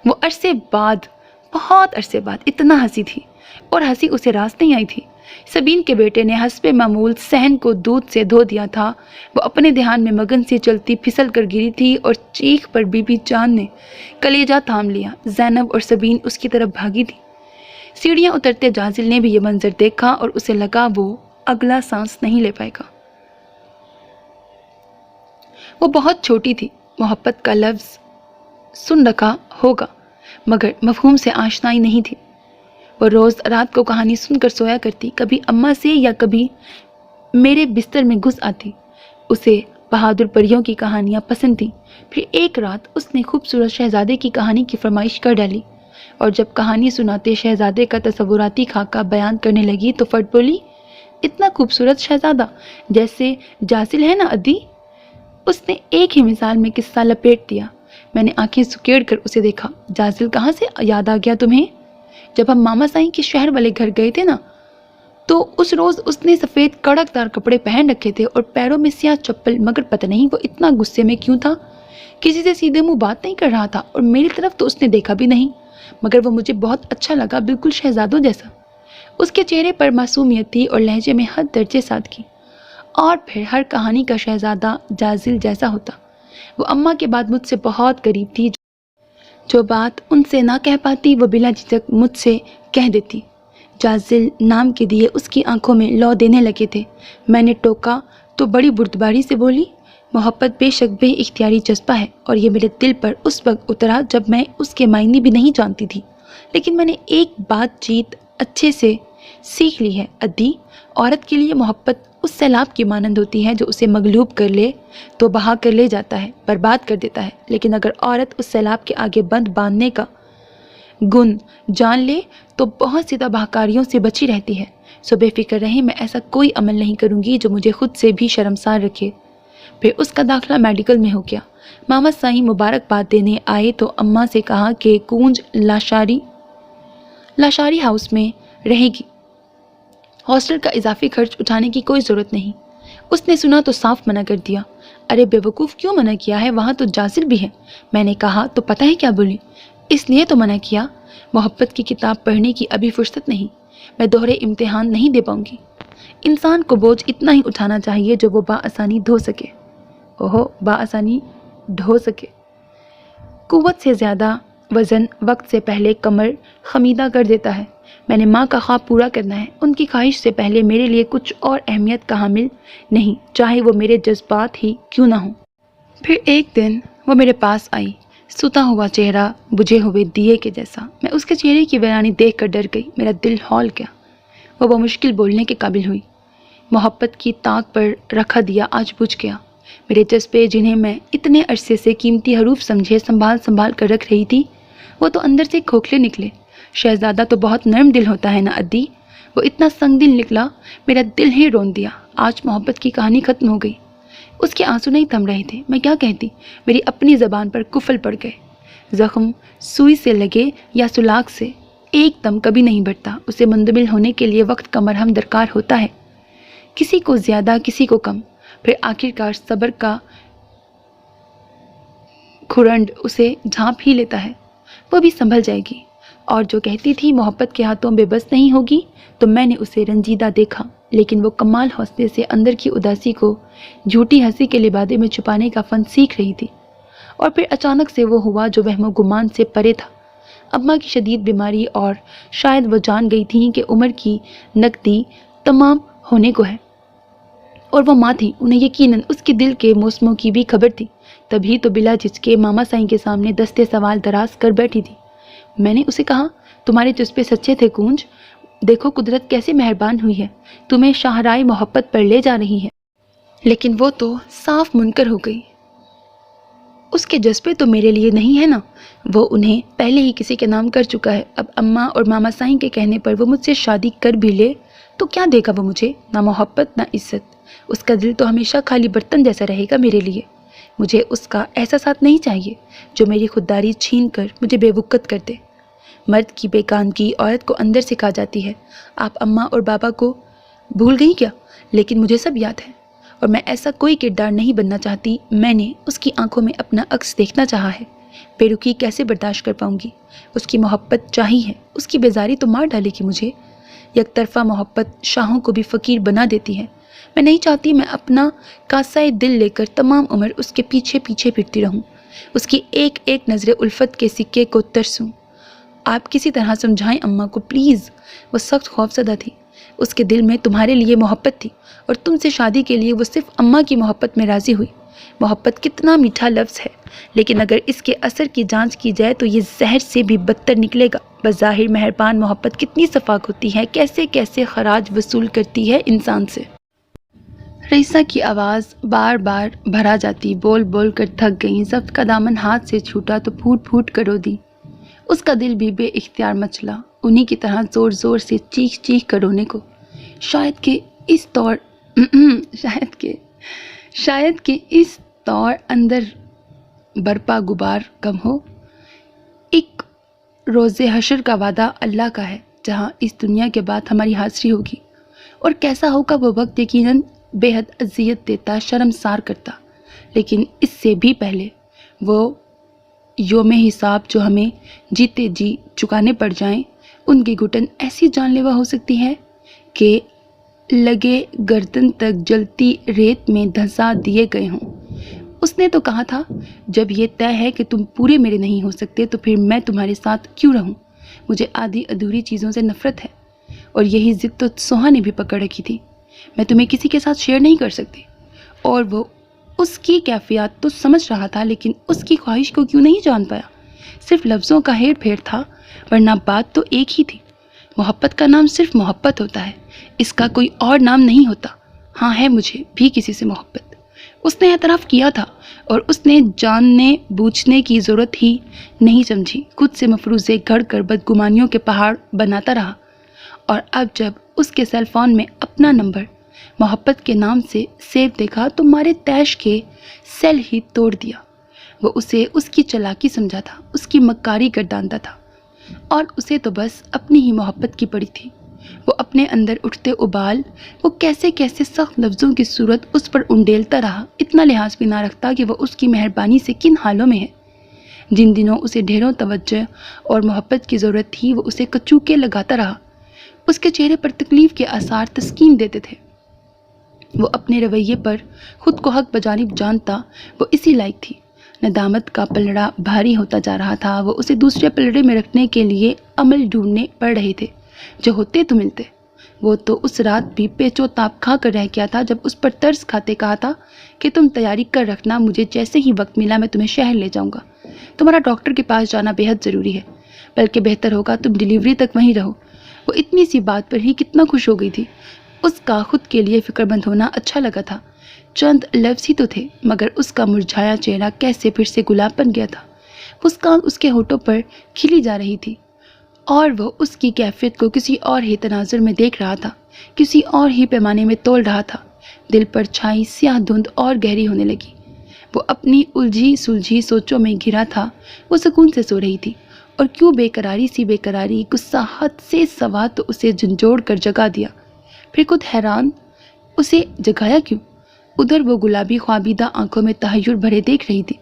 وہ عرصے بعد، بہت عرصے بعد اتنا ہنسی تھی، اور ہنسی اسے راست نہیں آئی تھی۔ سبین کے بیٹے نے حسب معمول صحن کو دودھ سے دھو دیا تھا۔ وہ اپنے دھیان میں مگن سی چلتی پھسل کر گری تھی، اور چیخ پر بی بی جان نے کلیجہ تھام لیا۔ زینب اور سبین اس کی طرف بھاگی تھی۔ سیڑھیاں اترتے جازل نے بھی یہ منظر دیکھا، اور اسے لگا وہ اگلا سانس نہیں لے پائے گا۔ وہ بہت چھوٹی تھی، محبت کا لفظ سن رکھا ہوگا مگر مفہوم سے آشنائی نہیں تھی۔ وہ روز رات کو کہانی سن کر سویا کرتی، کبھی اماں سے یا کبھی میرے بستر میں گھس آتی۔ اسے بہادر پریوں کی کہانیاں پسند تھیں۔ پھر ایک رات اس نے خوبصورت شہزادے کی کہانی کی فرمائش کر ڈالی، اور جب کہانی سناتے شہزادے کا تصوراتی خاکہ بیان کرنے لگی تو فٹ بولی، اتنا خوبصورت شہزادہ جیسے جازل ہے نا ادی۔ اس نے ایک ہی مثال میں قصہ لپیٹ دیا۔ میں نے آنکھیں سکیڑ کر اسے دیکھا۔ جازل کہاں سے یاد آ گیا تمہیں؟ جب ہم ماما سائیں کے شہر والے گھر گئے تھے نا، تو اس روز اس نے سفید کڑک دار کپڑے پہن رکھے تھے اور پیروں میں سیاہ چپل، مگر پتہ نہیں وہ اتنا غصے میں کیوں تھا۔ کسی سے سیدھے منہ بات نہیں کر رہا تھا، اور میری طرف تو اس نے دیکھا بھی نہیں، مگر وہ مجھے بہت اچھا لگا، بالکل شہزادوں جیسا۔ اس کے چہرے پر معصومیت تھی اور لہجے میں حد درجے سادگی۔ اور پھر ہر کہانی کا شہزادہ جازل جیسا ہوتا۔ وہ اماں کے بعد مجھ سے بہت قریب تھی، جو بات ان سے نہ کہہ پاتی وہ بلا جھجک مجھ سے کہہ دیتی۔ جازل نام کے دیے اس کی آنکھوں میں لو دینے لگے تھے۔ میں نے ٹوکا تو بڑی بردباری سے بولی، محبت بے شک بے اختیاری جذبہ ہے، اور یہ میرے دل پر اس وقت اترا جب میں اس کے معنی بھی نہیں جانتی تھی، لیکن میں نے ایک بات چیت اچھے سے سیکھ لی ہے ادی، عورت کے لیے محبت اس سیلاب کی مانند ہوتی ہے جو اسے مغلوب کر لے تو بہا کر لے جاتا ہے، برباد کر دیتا ہے، لیکن اگر عورت اس سیلاب کے آگے بند باندھنے کا گن جان لے تو بہت سی تباہ کاریوں سے بچی رہتی ہے۔ سو بے فکر رہیں، میں ایسا کوئی عمل نہیں کروں گی جو مجھے خود سے بھی شرمسار رکھے۔ پھر اس کا داخلہ میڈیکل میں ہو گیا۔ ماما سائیں مبارکباد دینے آئے تو اماں سے کہا کہ کونج لاشاری ہاؤس میں رہے گی، ہاسٹل کا اضافی خرچ اٹھانے کی کوئی ضرورت نہیں۔ اس نے سنا تو صاف منع کر دیا۔ ارے بے وقوف، کیوں منع کیا ہے؟ وہاں تو جازل بھی ہے۔ میں نے کہا تو پتہ ہے کیا بولی؟ اس لیے تو منع کیا، محبت کی کتاب پڑھنے کی ابھی فرصت نہیں، میں دوہرے امتحان نہیں دے پاؤں گی۔ انسان کو بوجھ اتنا ہی اٹھانا چاہیے جو وہ بآسانی ڈھو سکے۔ بآسانی ڈھو سکے۔ قوت سے زیادہ وزن وقت سے پہلے کمر خمیدہ کر دیتا ہے۔ میں نے ماں کا خواب پورا کرنا ہے، ان کی خواہش سے پہلے میرے لیے کچھ اور اہمیت کا حامل نہیں، چاہے وہ میرے جذبات ہی کیوں نہ ہوں۔ پھر ایک دن وہ میرے پاس آئی، سوتا ہوا چہرہ بجھے ہوئے دیے کے جیسا۔ میں اس کے چہرے کی ویرانی دیکھ کر ڈر گئی، میرا دل ہول گیا۔ وہ بمشکل بولنے کے قابل ہوئی۔ محبت کی تاک پر رکھا دیا آج بجھ گیا۔ میرے جذبے جنہیں میں اتنے عرصے سے قیمتی حروف سمجھے سنبھال کر رکھ رہی تھی، وہ تو اندر سے کھوکھلے نکلے۔ شہزادہ تو بہت نرم دل ہوتا ہے نا ادی، وہ اتنا سنگ دل نکلا، میرا دل ہی رون دیا۔ آج محبت کی کہانی ختم ہو گئی۔ اس کے آنسو نہیں تھم رہے تھے، میں کیا کہتی، میری اپنی زبان پر کفل پڑ گئے۔ زخم سوئی سے لگے یا سلاخ سے ایک دم کبھی نہیں بڑھتا، اسے مندمل ہونے کے لیے وقت کا مرہم درکار ہوتا ہے، کسی کو زیادہ کسی کو کم، پھر آخرکار صبر کا کھرنڈ اسے جھانپ ہی لیتا ہے، وہ بھی سنبھل جائے گی۔ اور جو کہتی تھی محبت کے ہاتھوں بے بس نہیں ہوگی، تو میں نے اسے رنجیدہ دیکھا، لیکن وہ کمال حوصلے سے اندر کی اداسی کو جھوٹی ہنسی کے لبادے میں چھپانے کا فن سیکھ رہی تھی۔ اور پھر اچانک سے وہ ہوا جو وہم و گمان سے پرے تھا۔ اماں کی شدید بیماری، اور شاید وہ جان گئی تھیں کہ عمر کی نقدی تمام होने को है। और वो माँ थी, उन्हें यकीनन उसके दिल के मौसमों की भी खबर थी। तभी तो बिला झिझके मामा साईं के सामने दस्ते सवाल दराज कर बैठी थी। मैंने उसे कहा, तुम्हारे जज्बे सच्चे थे कूंज। देखो कुदरत कैसे मेहरबान हुई है, तुम्हें शाहराए मोहब्बत पर ले जा रही है। लेकिन वो तो साफ मुनकर हो गई। उसके जज्बे तो मेरे लिए नहीं है ना, वो उन्हें पहले ही किसी के नाम कर चुका है। अब अम्मा और मामा साईं के कहने पर वो मुझसे शादी कर भी ले तो क्या देगा वो मुझे? ना मोहब्बत ना इज्जत। उसका दिल तो हमेशा खाली बर्तन जैसा रहेगा मेरे लिए। मुझे उसका ऐसा साथ नहीं चाहिए जो मेरी खुददारी छीन कर मुझे बेवकूफ़ कर दे। मर्द की बेगानगी औरत को अंदर से खा जाती है। आप अम्मा और बाबा को भूल गई क्या? लेकिन मुझे सब याद है और मैं ऐसा कोई किरदार नहीं बनना चाहती। मैंने उसकी आंखों में अपना अक्स देखना चाहा है। बेरुखी कैसे बर्दाश्त कर पाऊंगी? उसकी मोहब्बत चाही है, उसकी बेजारी तो मार डालेगी मुझे। यकतरफा मोहब्बत शाहों को भी फ़कीर बना देती है। मैं नहीं चाहती मैं अपना कासाए दिल लेकर तमाम उम्र उसके पीछे पीछे फिरती रहूं, उसकी एक एक नज़र उल्फत के सिक्के को तरसूं। आप किसी तरह समझाएं अम्मा को प्लीज़। वो सख्त खौफजदा थी। उसके दिल में तुम्हारे लिए मोहब्बत थी और तुमसे शादी के लिए वो सिर्फ अम्मा की मोहब्बत में राज़ी हुई। मोहब्बत कितना मीठा लफ्ज़ है, लेकिन अगर इसके असर की जांच की जाए तो ये जहर से भी बदतर निकलेगा। बज़ाहिर मेहरबान मोहब्बत कितनी सफाक होती है, कैसे कैसे खराज वसूल करती है इंसान से। रईसा की आवाज़ बार बार भरा जाती, बोल बोल कर थक गई। ज़ब्त का दामन हाथ से छूटा तो फूट फूट कर रो दी। उसका दिल भी बेइख्तियार मचला, उन्हीं की तरह ज़ोर ज़ोर से चीख चीख कर रोने को। शायद के इस दौर अंदर बरपा गुबार कम हो। एक रोज़े हशर का वादा अल्लाह का है जहाँ इस दुनिया के बाद हमारी हाज़िरी होगी। और कैसा होगा वो वक्त, यकीनन बेहद अज़ियत देता, शर्मसार करता। लेकिन इससे भी पहले वो योमे हिसाब जो हमें जीते जी चुकाने पड़ जाएं, उनकी घुटन ऐसी जानलेवा हो सकती है कि लगे गर्दन तक जलती रेत में धंसा दिए गए हों। उसने तो कहा था, जब ये तय है कि तुम पूरे मेरे नहीं हो सकते तो फिर मैं तुम्हारे साथ क्यों रहूं? मुझे आधी अधूरी चीज़ों से नफ़रत है और यही ज़िद तो सोहा ने भी पकड़ रखी थी। मैं तुम्हें किसी के साथ शेयर नहीं कर सकती। और वो उसकी कैफियत तो समझ रहा था, लेकिन उसकी ख्वाहिश को क्यों नहीं जान पाया? सिर्फ लफ्ज़ों का हेर फेर था, वरना बात तो एक ही थी। मोहब्बत का नाम सिर्फ मोहब्बत होता है, इसका कोई और नाम नहीं होता। हाँ, है मुझे भी किसी से मोहब्बत। उसने एतराफ़ किया था और उसने जानने बूझने की ज़रूरत ही नहीं समझी। खुद से मफरूज़े गढ़ कर बदगुमानियों के पहाड़ बनाता रहा। और अब जब उसके सेल फ़ोन में अपना नंबर मोहब्बत के नाम से सेव देखा तो मारे तैश के सेल ही तोड़ दिया। वो उसे उसकी चालाकी समझा था, उसकी मक्कारी गर्दानता था और उसे तो बस अपनी ही मोहब्बत की पड़ी थी। वो अपने अंदर उठते उबाल, वो कैसे कैसे सख्त लफ्ज़ों की सूरत उस पर उंडेलता रहा। इतना लिहाज भी ना रखता कि वो उसकी मेहरबानी से किन हालों में है। जिन दिनों उसे ढेरों तवज्जो और मोहब्बत की ज़रूरत थी, वो उसे कचूके लगाता रहा। उसके चेहरे पर तकलीफ़ के आसार तस्कीन देते थे। वो अपने रवैये पर खुद को हक बजानिब जानता, वो इसी लायक थी। नदामत का पलड़ा भारी होता जा रहा था। वो उसे दूसरे पलड़े में रखने के लिए अमल ढूंढने पड़ रहे थे जो होते तो मिलते। वो तो उस रात भी पेचो ताप खा कर रह गया था जब उस पर तरस खाते कहा था कि तुम तैयारी कर रखना, मुझे जैसे ही वक्त मिला मैं तुम्हें शहर ले जाऊंगा। तुम्हारा डॉक्टर के पास जाना बेहद ज़रूरी है, बल्कि बेहतर होगा तुम डिलीवरी तक वहीं रहो। वो इतनी सी बात पर ही कितना खुश हो गई थी। उसका खुद के लिए फ़िक्रमंद होना अच्छा लगा था। चंद लफ्ज़ ही तो थे, मगर उसका मुरझाया चेहरा कैसे फिर से गुलाब बन गया था। मुस्कान उसके होठों पर खिली जा रही थी और वो उसकी कैफियत को किसी और ही तनाजुर में देख रहा था, किसी और ही पैमाने में तोल रहा था। दिल पर छाई स्याह धुंध और गहरी होने लगी। वो अपनी उलझी सुलझी सोचों में घिरा था। वो सुकून से सो रही थी और क्यों बेकरारी सी बेकरारी, गुस्सा हद से सवा तो उसे झंझोड़ कर जगा दिया। फिर खुद हैरान, उसे जगाया क्यों? उधर वो गुलाबी ख्वाबीदा आंखों में तहय्युर भरे देख रही थी।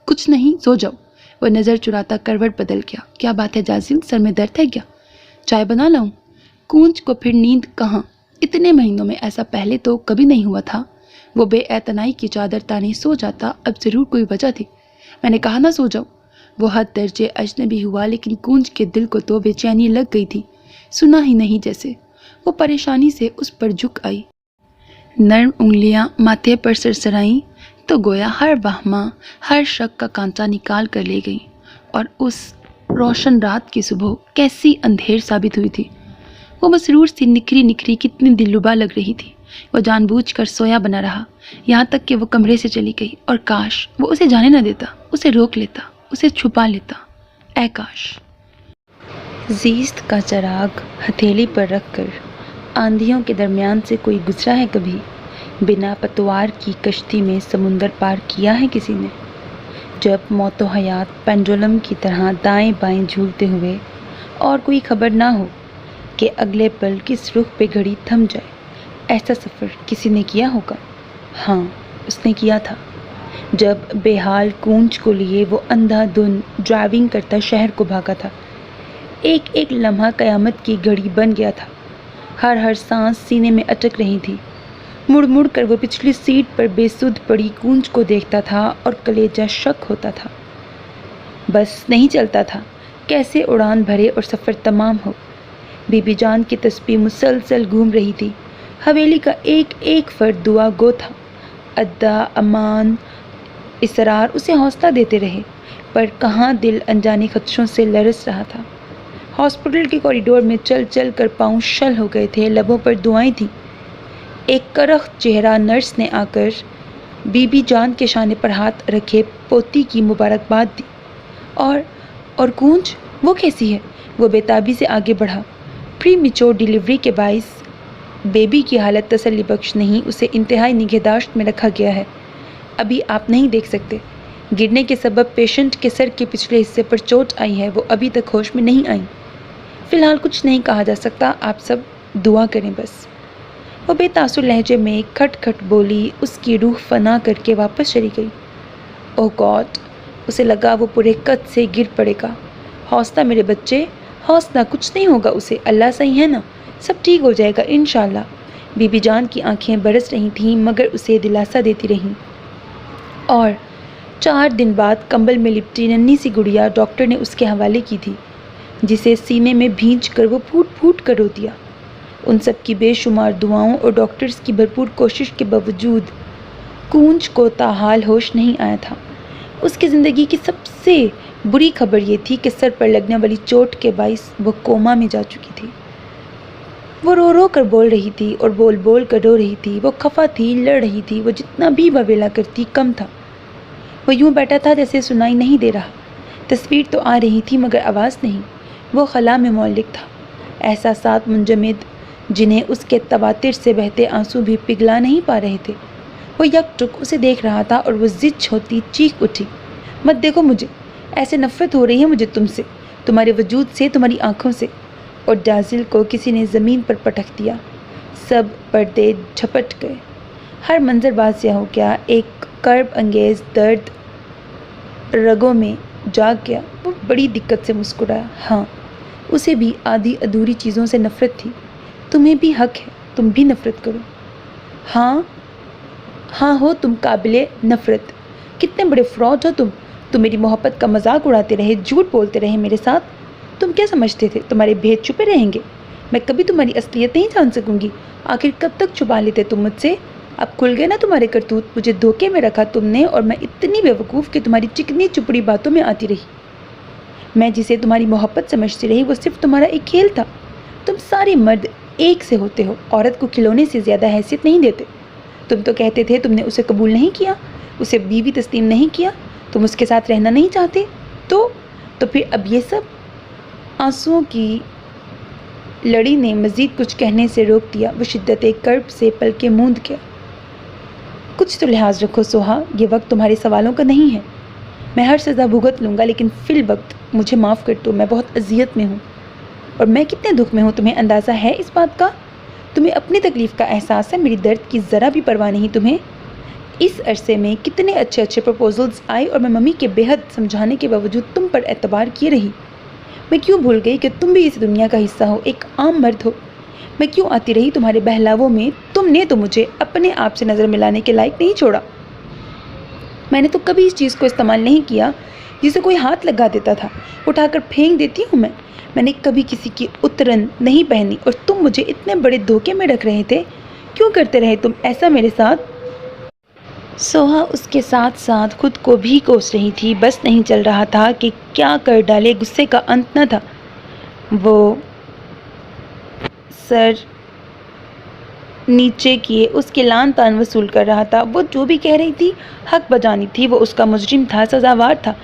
कुछ नहीं, सो जाओ। वह नज़र चुराता करवट बदल गया। क्या बात है जाजिल, सर में दर्द है क्या? चाय बना लाऊं? कूंज को फिर नींद कहाँ? इतने महीनों में ऐसा पहले तो कभी नहीं हुआ था। वो बेएतनाई की चादर ताने सो जाता, अब ज़रूर कोई वजह थी। मैंने कहा ना सो जाओ। वो हद दर्जे अजनबी हुआ, लेकिन कूंज के दिल को तो बेचैनी लग गई थी। सुना ही नहीं जैसे। وہ پریشانی سے اس پر جھک آئی، نرم انگلیاں ماتھے پر سرسرائیں تو گویا ہر وہمہ، ہر شک کا کانٹا نکال کر لے گئی، اور اس روشن رات کی صبح کیسی اندھیر ثابت ہوئی تھی۔ وہ مسرور سی نکھری نکھری کتنی دلربا لگ رہی تھی۔ وہ جان بوجھ کر سویا بنا رہا، یہاں تک کہ وہ کمرے سے چلی گئی، اور کاش وہ اسے جانے نہ دیتا، اسے روک لیتا، اسے چھپا لیتا، اے کاش۔ زیست کا چراغ ہتھیلی پر رکھ کر آندھیوں کے درمیان سے کوئی گزرا ہے کبھی؟ بنا پتوار کی کشتی میں سمندر پار کیا ہے کسی نے؟ جب موت و حیات پینڈولم کی طرح دائیں بائیں جھولتے ہوئے اور کوئی خبر نہ ہو کہ اگلے پل کس رخ پہ گھڑی تھم جائے، ایسا سفر کسی نے کیا ہوگا؟ ہاں، اس نے کیا تھا۔ جب بے حال کونچ کو لیے وہ اندھا دھن ڈرائیونگ کرتا شہر کو بھاگا تھا، ایک ایک لمحہ قیامت کی گھڑی بن گیا تھا، ہر سانس سینے میں اٹک رہی تھی۔ مڑ مڑ کر وہ پچھلی سیٹ پر بے سدھ پڑی کونچ کو دیکھتا تھا اور کلیجہ شک ہوتا تھا۔ بس نہیں چلتا تھا، کیسے اڑان بھرے اور سفر تمام ہو۔ بی بی جان کی تسبیح مسلسل گھوم رہی تھی، حویلی کا ایک ایک فرد دعا گو تھا۔ ادا، امان، اسرار اسے حوصلہ دیتے رہے، پر کہاں دل انجانے خدشوں سے لرز رہا تھا۔ ہاسپٹل کے کوریڈور میں چل چل کر پاؤں شل ہو گئے تھے، لبوں پر دعائیں تھیں۔ ایک کرخت چہرہ نرس نے آ کر بی بی جان کے شانے پر ہاتھ رکھے پوتی کی مبارکباد دی۔ اور کونچ، وہ کیسی ہے؟ وہ بے تابی سے آگے بڑھا۔ پری میچور ڈیلیوری کے باعث بیبی کی حالت تسلی بخش نہیں، اسے انتہائی نگہداشت میں رکھا گیا ہے۔ ابھی آپ نہیں دیکھ سکتے۔ گرنے کے سبب پیشنٹ کے سر کے پچھلے حصے پر چوٹ آئی ہے، وہ ابھی تک ہوش میں نہیں آئیں۔ فی الحال کچھ نہیں کہا جا سکتا، آپ سب دعا کریں بس۔ وہ بے تاثر لہجے میں کھٹ کھٹ بولی، اس کی روح فنا کر کے واپس چلی گئی۔ اوہ گاڈ، اسے لگا وہ پورے قد سے گر پڑے گا۔ حوصلہ میرے بچے، حوصلہ، کچھ نہیں ہوگا اسے، اللہ صحیح ہے نا، سب ٹھیک ہو جائے گا انشاءاللہ۔ بی بی جان کی آنکھیں برس رہی تھیں مگر اسے دلاسا دیتی رہیں۔ اور 4 دن بعد کمبل میں لپٹی ننھی سی گڑیا ڈاکٹر نے اس کے حوالے کی تھی، جسے سینے میں بھینچ کر وہ پھوٹ پھوٹ کر رو دیا۔ ان سب کی بے شمار دعاؤں اور ڈاکٹرز کی بھرپور کوشش کے باوجود کونچ کو تاحال ہوش نہیں آیا تھا۔ اس کی زندگی کی سب سے بری خبر یہ تھی کہ سر پر لگنے والی چوٹ کے باعث وہ کوما میں جا چکی تھی۔ وہ رو رو کر بول رہی تھی اور بول بول کر رو رہی تھی، وہ خفا تھی، لڑ رہی تھی، وہ جتنا بھی واویلا کرتی کم تھا۔ وہ یوں بیٹھا تھا جیسے سنائی نہیں دے رہا، تصویر تو آ رہی تھی مگر آواز نہیں۔ وہ خلا میں معلق تھا، احساسات منجمد جنہیں اس کے تواتر سے بہتے آنسو بھی پگھلا نہیں پا رہے تھے۔ وہ یک ٹک اسے دیکھ رہا تھا اور وہ ضد ہوتی چیخ اٹھی، مت دیکھو مجھے، ایسے نفرت ہو رہی ہے مجھے تم سے، تمہارے وجود سے، تمہاری آنکھوں سے۔ اور ڈازل کو کسی نے زمین پر پٹک دیا، سب پردے جھپٹ گئے، ہر منظر واضح ہو گیا، ایک کرب انگیز درد رگوں میں جاگ گیا۔ وہ بڑی دقت سے مسکرایا۔ ہاں، اسے بھی آدھی ادھوری چیزوں سے نفرت تھی۔ تمہیں بھی حق ہے، تم بھی نفرت کرو۔ ہاں ہو تم قابل نفرت، کتنے بڑے فراڈ ہو تم میری محبت کا مذاق اڑاتے رہے، جھوٹ بولتے رہے میرے ساتھ۔ تم کیا سمجھتے تھے تمہارے بھید چھپے رہیں گے؟ میں کبھی تمہاری اصلیت نہیں جان سکوں گی۔ آخر کب تک چھپا لیتے تم مجھ سے؟ اب کھل گئے نا تمہارے کرتوت، مجھے دھوکے میں رکھا تم نے، اور میں اتنی بیوقوف کہ تمہاری چکنی چپڑی باتوں میں آتی رہی۔ میں جسے تمہاری محبت سمجھتی رہی وہ صرف تمہارا ایک کھیل تھا۔ تم سارے مرد ایک سے ہوتے ہو، عورت کو کھلونے سے زیادہ حیثیت نہیں دیتے۔ تم تو کہتے تھے تم نے اسے قبول نہیں کیا، اسے بیوی تسلیم نہیں کیا، تم اس کے ساتھ رہنا نہیں چاہتے، تو پھر اب یہ سب؟ آنسوؤں کی لڑی نے مزید کچھ کہنے سے روک دیا۔ وہ شدت کرب سے پلکیں موند گیا۔ کچھ تو لحاظ رکھو سوہا، یہ وقت تمہارے سوالوں کا نہیں ہے۔ میں ہر سزا بھگت لوں گا، لیکن فی الوقت مجھے معاف کر دو، میں بہت اذیت میں ہوں، اور میں کتنے دکھ میں ہوں تمہیں اندازہ ہے اس بات کا؟ تمہیں اپنی تکلیف کا احساس ہے، میری درد کی ذرا بھی پرواہ نہیں تمہیں؟ اس عرصے میں کتنے اچھے اچھے پروپوزلز آئے اور میں ممی کے بے حد سمجھانے کے باوجود تم پر اعتبار کیے رہی۔ میں کیوں بھول گئی کہ تم بھی اس دنیا کا حصہ ہو، ایک عام مرد ہو؟ میں کیوں آتی رہی تمہارے بہلاووں میں؟ تم نے تو مجھے اپنے آپ سے نظر ملانے کے لائق نہیں چھوڑا۔ میں نے تو کبھی اس چیز کو استعمال نہیں کیا जिसे कोई हाथ लगा देता था उठाकर फेंक देती हूँ मैंने कभी किसी की उतरन नहीं पहनी और तुम मुझे इतने बड़े धोखे में रख रहे थे। क्यों करते रहे तुम ऐसा मेरे साथ? सोहा उसके साथ साथ खुद को भी कोस रही थी। बस नहीं चल रहा था कि क्या कर डाले। गुस्से का अंत न था। वो सर नीचे किए उसके लान तान वसूल कर रहा था। वो जो भी कह रही थी हक बजानी थी। वो उसका मुजरिम था, सजावार था।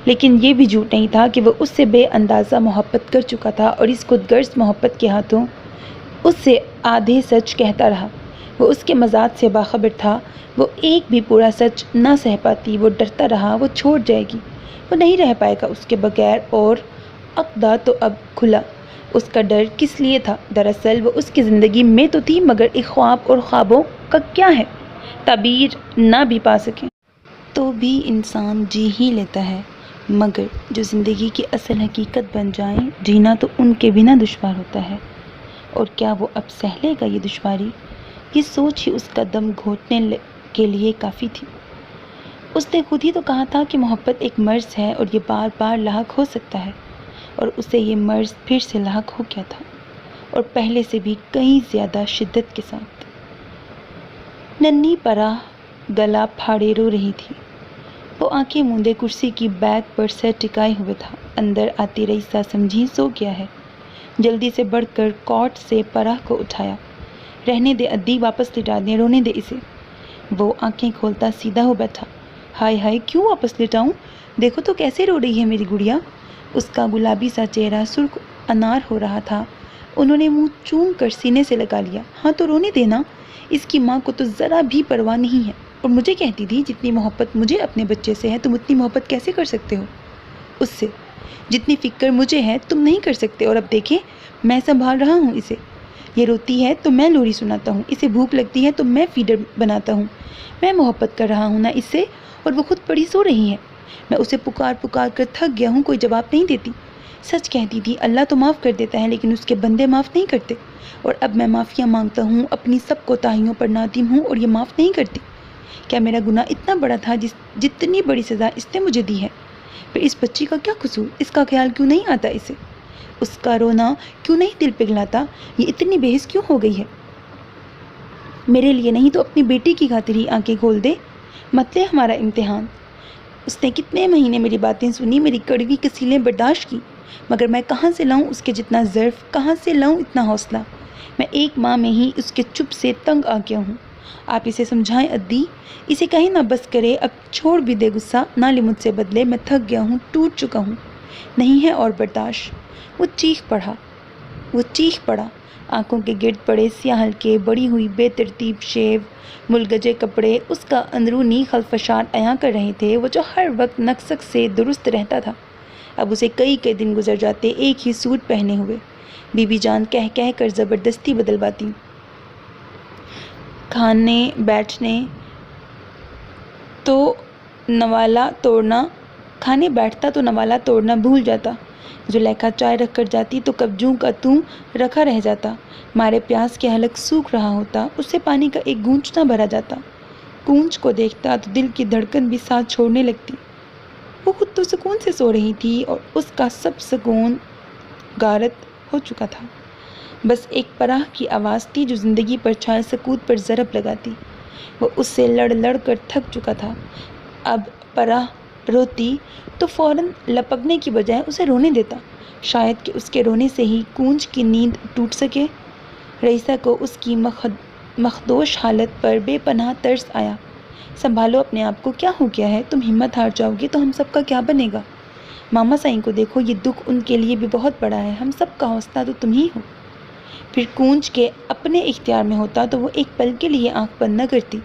लेकिन ये भी झूठ नहीं था कि वो उससे बेअंदाज़ा मोहब्बत कर चुका था और इस खुदगर्ज मोहब्बत के हाथों उससे आधे सच कहता रहा। वो उसके मजाज से बाखबर था। वो एक भी पूरा सच ना सह पाती। वो डरता रहा वो छोड़ जाएगी, वो नहीं रह पाएगा उसके बगैर। और अक़दा तो अब खुला। उसका डर किस लिए था? दरअसल वो उसकी ज़िंदगी में तो थी, मगर एक ख्वाब, और ख्वाबों का क्या है? ताबीर ना भी पा सकें तो भी इंसान जी ही लेता है, मगर जो ज़िंदगी की असल हकीकत बन जाए, जीना तो उनके बिना दुश्वार होता है। और क्या वो अब सह लेगा ये दुश्वारी? ये सोच ही उसका दम घोटने के लिए काफ़ी थी। उसने खुद ही तो कहा था कि मोहब्बत एक मर्ज़ है और ये बार बार लाहक हो सकता है। और उसे ये मर्ज़ फिर से लाहक हो गया था, और पहले से भी कहीं ज़्यादा शिद्दत के साथ। नन्ही पराह गला फाड़े रो रही थी। वो आंखें मूंदे कुर्सी की बैग पर सर टिकाए हुए था। अंदर आती रईसा समझी सो गया है। जल्दी से बढ़कर कॉट से पराह को उठाया। रहने दे अद्दी, वापस लिटा दे, रोने दे इसे। वो आंखें खोलता सीधा हो बैठा। हाय हाय, क्यों वापस लिटाऊं? देखो तो कैसे रो रही है मेरी गुड़िया। उसका गुलाबी सा चेहरा सुर्ख अनार हो रहा था। उन्होंने मुंह चूम कर सीने से लगा लिया। हाँ तो रोने देना। इसकी माँ को तो ज़रा भी परवाह नहीं है। और मुझे कहती थी जितनी मोहब्बत मुझे अपने बच्चे से है, तुम उतनी मोहब्बत कैसे कर सकते हो उससे? जितनी फ़िक्र मुझे है तुम नहीं कर सकते। और अब देखें, मैं संभाल रहा हूँ इसे। ये रोती है तो मैं लोरी सुनाता हूँ, इसे भूख लगती है तो मैं फीडर बनाता हूँ। मैं मोहब्बत कर रहा हूँ ना इससे, और वो खुद पड़ी सो रही है। मैं उसे पुकार पुकार कर थक गया हूँ, कोई जवाब नहीं देती। सच कहती थी, अल्लाह तो माफ़ कर देता है लेकिन उसके बंदे माफ़ नहीं करते। और अब मैं माफ़िया मांगता हूँ, अपनी सब कोताहियों पर नादिम हूँ, और ये माफ़ नहीं करती। क्या मेरा गुनाह इतना बड़ा था जितनी बड़ी सज़ा इसने मुझे दी है? फिर इस बच्ची का क्या कसूर? इसका ख्याल क्यों नहीं आता इसे? उसका रोना क्यों नहीं दिल पिघलाता? ये इतनी बेहिस क्यों हो गई है? मेरे लिए नहीं तो अपनी बेटी की खातिर ही आंखें खोल दे। मत ले हमारा इम्तिहान। उसने कितने महीने मेरी बातें सुनी, मेरी कड़वी कसीलें बर्दाश्त की, मगर मैं कहाँ से लाऊं उसके जितना ज़र्फ़, कहाँ से लाऊं इतना हौसला? मैं एक माँ में ही उसके चुप से तंग आ गया हूँ। आप इसे समझाएं अद्दी, इसे कहीं ना बस करे, अब छोड़ भी दे गुस्सा, ना ले मुझसे बदले। मैं थक गया हूँ, टूट चुका हूँ, नहीं है और बर्दाश्त। वो चीख पड़ा। आंखों के गिर्द पड़े स्याह हल्के, बड़ी हुई बेतरतीब शेव, मुलगजे कपड़े उसका अंदरूनी खलफशात अयां कर रहे थे, वो जो हर वक्त नक्सक से दुरुस्त रहता था। अब उसे कई कई दिन गुजर जाते एक ही सूट पहने हुए। बीबी जान कह कह कर ज़बरदस्ती बदलवाती। खाने बैठने बैठता तो नवाला तोड़ना भूल जाता। जुलेखा चाय रख कर जाती तो कब्जों का तू रखा रह जाता। मारे प्यास के हलक सूख रहा होता, उससे पानी का एक गूंज ना भरा जाता। गूंज को देखता तो दिल की धड़कन भी साथ छोड़ने लगती। वो खुद तो सुकून से सो रही थी और उसका सब सुकून गारत हो चुका था। बस एक पराह की आवाज़ थी जो ज़िंदगी पर छाए सकूत पर ज़रब लगाती। वो उससे लड़ लड़ कर थक चुका था। अब पराह रोती तो फ़ौरन लपकने की बजाय उसे रोने देता, शायद कि उसके रोने से ही कूंज की नींद टूट सके। रईसा को उसकी मखदोश हालत पर बेपनाह तरस आया। संभालो अपने आप को, क्या हो गया है? तुम हिम्मत हार जाओगे तो हम सबका क्या बनेगा? मामा साईं को देखो, ये दुख उनके लिए भी बहुत बड़ा है। हम सब का हौसला तो तुम ही हो। फिर कूंज के अपने इख्तियार में होता तो वो एक पल के लिए आंख बंद न करती।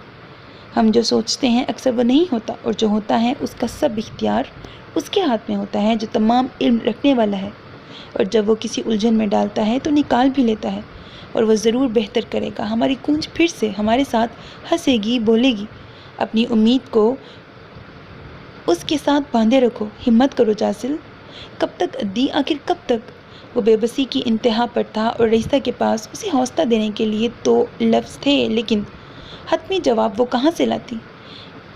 हम जो सोचते हैं अक्सर वो नहीं होता, और जो होता है उसका सब इख्तियार उसके हाथ में होता है जो तमाम इल्म रखने वाला है। और जब वो किसी उलझन में डालता है तो निकाल भी लेता है, और वो ज़रूर बेहतर करेगा। हमारी कूंज फिर से हमारे साथ हंसेगी, बोलेगी। अपनी उम्मीद को उसके साथ बांधे रखो। हिम्मत करो जासिल। कब तक अद्दी, आखिर कब तक? वो बेबसी की इंतहा पर था और रईसा के पास उसे हौसला देने के लिए तो लफ्ज़ थे, लेकिन हतमी जवाब वो कहाँ से लाती?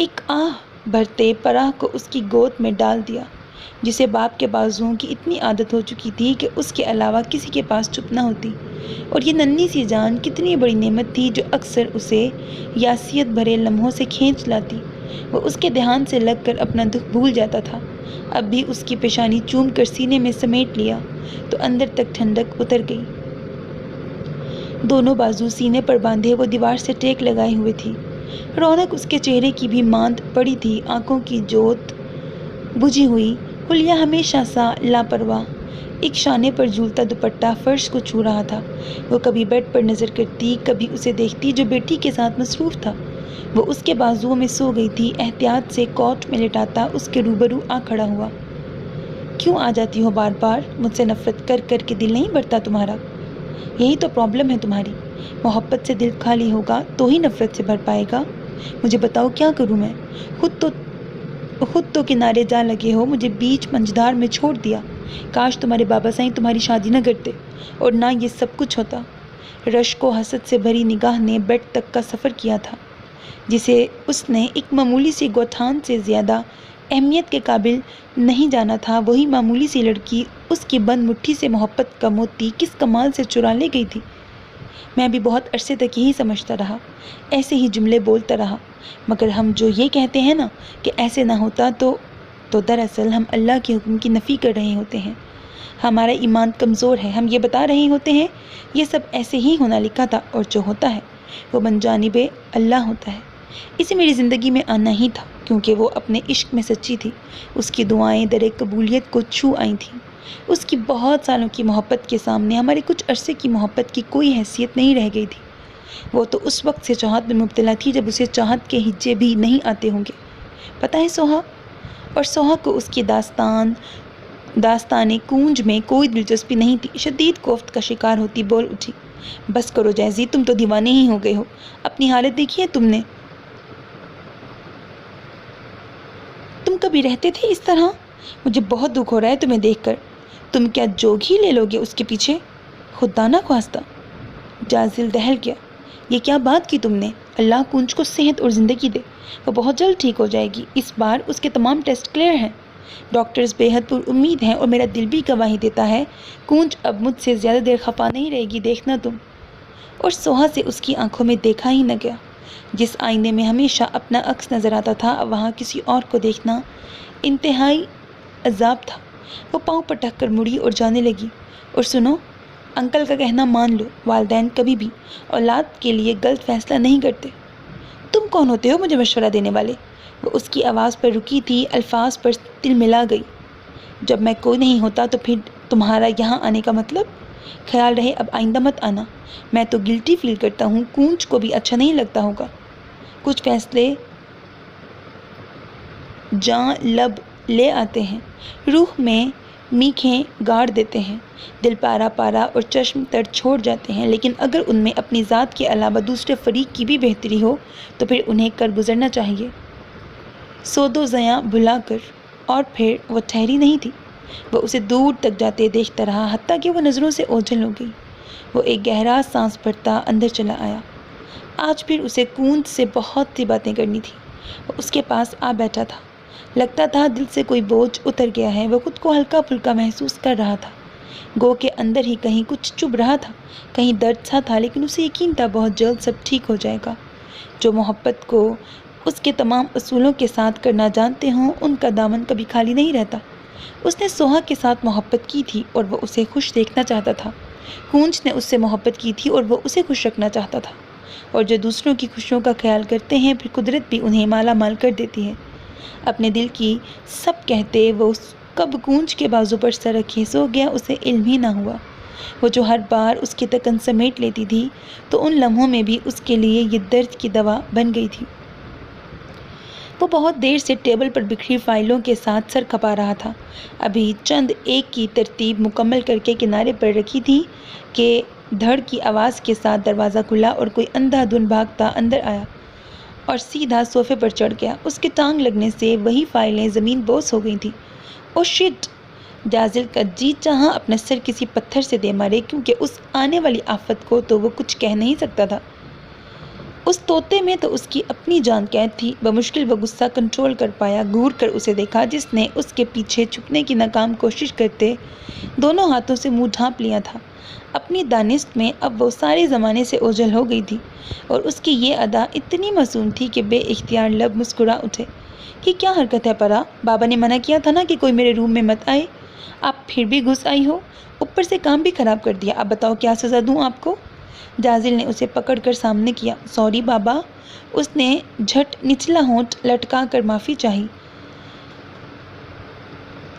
एक आह भरते पराह को उसकी गोद में डाल दिया। جسے باپ کے بازوؤں کی اتنی عادت ہو چکی تھی کہ اس کے علاوہ کسی کے پاس چپ نہ ہوتی، اور یہ ننھی سی جان کتنی بڑی نعمت تھی جو اکثر اسے یاسیت بھرے لمحوں سے کھینچ لاتی۔ وہ اس کے دھیان سے لگ کر اپنا دکھ بھول جاتا تھا۔ اب بھی اس کی پیشانی چوم کر سینے میں سمیٹ لیا تو اندر تک ٹھنڈک اتر گئی۔ دونوں بازو سینے پر باندھے وہ دیوار سے ٹیک لگائے ہوئے تھی۔ رونق اس کے چہرے کی بھی ماند پڑی تھی، آنکھوں کی جوت بجھی ہوئی، حلیہ ہمیشہ سا لاپرواہ۔ ایک شانے پر جھولتا دوپٹہ فرش کو چھو رہا تھا۔ وہ کبھی بیڈ پر نظر کرتی، کبھی اسے دیکھتی جو بیٹی کے ساتھ مصروف تھا۔ وہ اس کے بازوؤں میں سو گئی تھی۔ احتیاط سے کوٹ میں لٹاتا اس کے روبرو آ کھڑا ہوا۔ کیوں آ جاتی ہو بار بار؟ مجھ سے نفرت کر کر کے دل نہیں بھرتا تمہارا؟ یہی تو پرابلم ہے تمہاری۔ محبت سے دل خالی ہوگا تو ہی نفرت سے بھر پائے گا۔ مجھے بتاؤ کیا کروں میں؟ خود تو کنارے جا لگے ہو، مجھے بیچ منجھدار میں چھوڑ دیا۔ کاش تمہارے بابا سائیں تمہاری شادی نہ کرتے اور نہ یہ سب کچھ ہوتا۔ رشک و حسد سے بھری نگاہ نے بیڈ تک کا سفر کیا تھا، جسے اس نے ایک معمولی سی گوتھان سے زیادہ اہمیت کے قابل نہیں جانا تھا۔ وہی معمولی سی لڑکی اس کی بند مٹھی سے محبت کا موتی کس کمال سے چرا لے گئی تھی۔ میں بھی بہت عرصے تک یہی سمجھتا رہا، ایسے ہی جملے بولتا رہا، مگر ہم جو یہ کہتے ہیں نا کہ ایسے نہ ہوتا تو دراصل ہم اللہ کے حکم کی نفی کر رہے ہوتے ہیں۔ ہمارا ایمان کمزور ہے، ہم یہ بتا رہے ہوتے ہیں یہ سب ایسے ہی ہونا لکھا تھا، اور جو ہوتا ہے وہ من جانب اللہ ہوتا ہے۔ اسے میری زندگی میں آنا ہی تھا، کیونکہ وہ اپنے عشق میں سچی تھی۔ اس کی دعائیں در قبولیت کو چھو آئی تھیں۔ اس کی بہت سالوں کی محبت کے سامنے ہمارے کچھ عرصے کی محبت کی کوئی حیثیت نہیں رہ گئی تھی۔ وہ تو اس وقت سے چاہت میں مبتلا تھی جب اسے چاہت کے ہجے بھی نہیں آتے ہوں گے۔ پتہ ہے سوہا؟ اور سوہا کو اس کی داستان کونج میں کوئی دلچسپی نہیں تھی۔ شدید کوفت کا شکار ہوتی بول اٹھی، بس کرو جیزی، تم تو دیوانے ہی ہو گئے ہو۔ اپنی حالت دیکھی ہے تم نے؟ تم کبھی رہتے تھے اس طرح؟ مجھے بہت دکھ ہو رہا ہے تمہیں دیکھ کر۔ تم کیا جوگ ہی لے لو گے اس کے پیچھے؟ خدا نہ خواستہ۔ جازل دہل گیا۔ یہ کیا بات کی تم نے؟ اللہ کونج کو صحت اور زندگی دے، وہ بہت جلد ٹھیک ہو جائے گی۔ اس بار اس کے تمام ٹیسٹ کلیئر ہیں، ڈاکٹرز بے حد پر امید ہیں، اور میرا دل بھی گواہی دیتا ہے کونج اب مجھ سے زیادہ دیر خفا نہیں رہے گی، دیکھنا تم۔ اور سوہا سے اس کی آنکھوں میں دیکھا ہی نہ گیا۔ جس آئینے میں ہمیشہ اپنا عکس نظر آتا تھا، اب وہاں کسی اور کو دیکھنا انتہائی عذاب تھا۔ وہ پاؤں پٹک کر مڑی اور جانے لگی۔ اور سنو، انکل کا کہنا مان لو، والدین کبھی بھی اولاد کے لیے غلط فیصلہ نہیں کرتے۔ تم کون ہوتے ہو مجھے مشورہ دینے والے؟ وہ اس کی آواز پر رکی تھی، الفاظ پر تل ملا گئی۔ جب میں کوئی نہیں ہوتا تو پھر تمہارا یہاں آنے کا مطلب؟ خیال رہے اب آئندہ مت آنا۔ میں تو گلٹی فیل کرتا ہوں، کونج کو بھی اچھا نہیں لگتا ہوگا۔ کچھ فیصلے جاں لب لے آتے ہیں، روح میں میخیں گاڑ دیتے ہیں، دل پارا پارا اور چشم تر چھوڑ جاتے ہیں، لیکن اگر ان میں اپنی ذات کے علاوہ دوسرے فریق کی بھی بہتری ہو تو پھر انہیں کر گزرنا چاہیے۔ سود و زیاں بھلا کر۔ اور پھر وہ ٹھہری نہیں تھی، وہ اسے دور تک جاتے دیکھتا رہا، حتیٰ کہ وہ نظروں سے اوجھل ہو گئی۔ وہ ایک گہرا سانس بھرتا اندر چلا آیا۔ آج پھر اسے کونج سے بہت سی باتیں کرنی تھی۔ وہ اس کے پاس آ بیٹھا تھا، لگتا تھا دل سے کوئی بوجھ اتر گیا ہے۔ وہ خود کو ہلکا پھلکا محسوس کر رہا تھا، گو کہ اندر ہی کہیں کچھ چبھ رہا تھا، کہیں درد سا تھا، لیکن اسے یقین تھا بہت جلد سب ٹھیک ہو جائے گا۔ جو محبت کو اس کے تمام اصولوں کے ساتھ کرنا جانتے ہوں، ان کا دامن کبھی خالی نہیں رہتا۔ اس نے سوہا کے ساتھ محبت کی تھی اور وہ اسے خوش دیکھنا چاہتا تھا۔ کونج نے اس سے محبت کی تھی اور وہ اسے خوش رکھنا چاہتا تھا۔ اور جو دوسروں کی خوشیوں کا خیال کرتے ہیں، پھر قدرت بھی انہیں مالا مال کر دیتی ہے۔ اپنے دل کی سب کہتے وہ کب کونج کے بازو پر سر رکھے سو گیا، اسے علم ہی نہ ہوا۔ وہ جو ہر بار اس کی تکن سمیٹ لیتی تھی تو ان لمحوں میں بھی اس کے لیے یہ درد کی دوا بن گئی تھی۔ وہ بہت دیر سے ٹیبل پر بکھری فائلوں کے ساتھ سر کھپا رہا تھا، ابھی چند ایک کی ترتیب مکمل کر کے کنارے پر رکھی تھی کہ دھڑ کی آواز کے ساتھ دروازہ کھلا اور کوئی اندھا دھند بھاگتا اندر آیا اور سیدھا صوفے پر چڑھ گیا۔ اس کے ٹانگ لگنے سے وہی فائلیں زمین بوس ہو گئی تھیں۔ او شٹ! جازل کا جی چاہا اپنا سر کسی پتھر سے دے مارے، کیونکہ اس آنے والی آفت کو تو وہ کچھ کہہ نہیں سکتا تھا۔ उस तोते में तो उसकी अपनी जान कैद थी। बमुश्किल वो गुस्सा कंट्रोल कर पाया। घूर कर उसे देखा जिसने उसके पीछे छुपने की नाकाम कोशिश करते दोनों हाथों से मुंह ढांप लिया था। अपनी दानिश में अब वो सारे ज़माने से ओझल हो गई थी और उसकी ये अदा इतनी मासूम थी कि बेइख्तियार लब मुस्कुरा उठे। कि क्या हरकत है परा? बाबा ने मना किया था ना कि कोई मेरे रूम में मत आए। आप फिर भी घुस आई हो, ऊपर से काम भी खराब कर दिया। अब बताओ क्या सज़ा दूँ आपको? जाजिल ने उसे पकड़कर सामने किया। सॉरी बाबा। उसने झट निचला होंठ लटका कर माफ़ी चाही।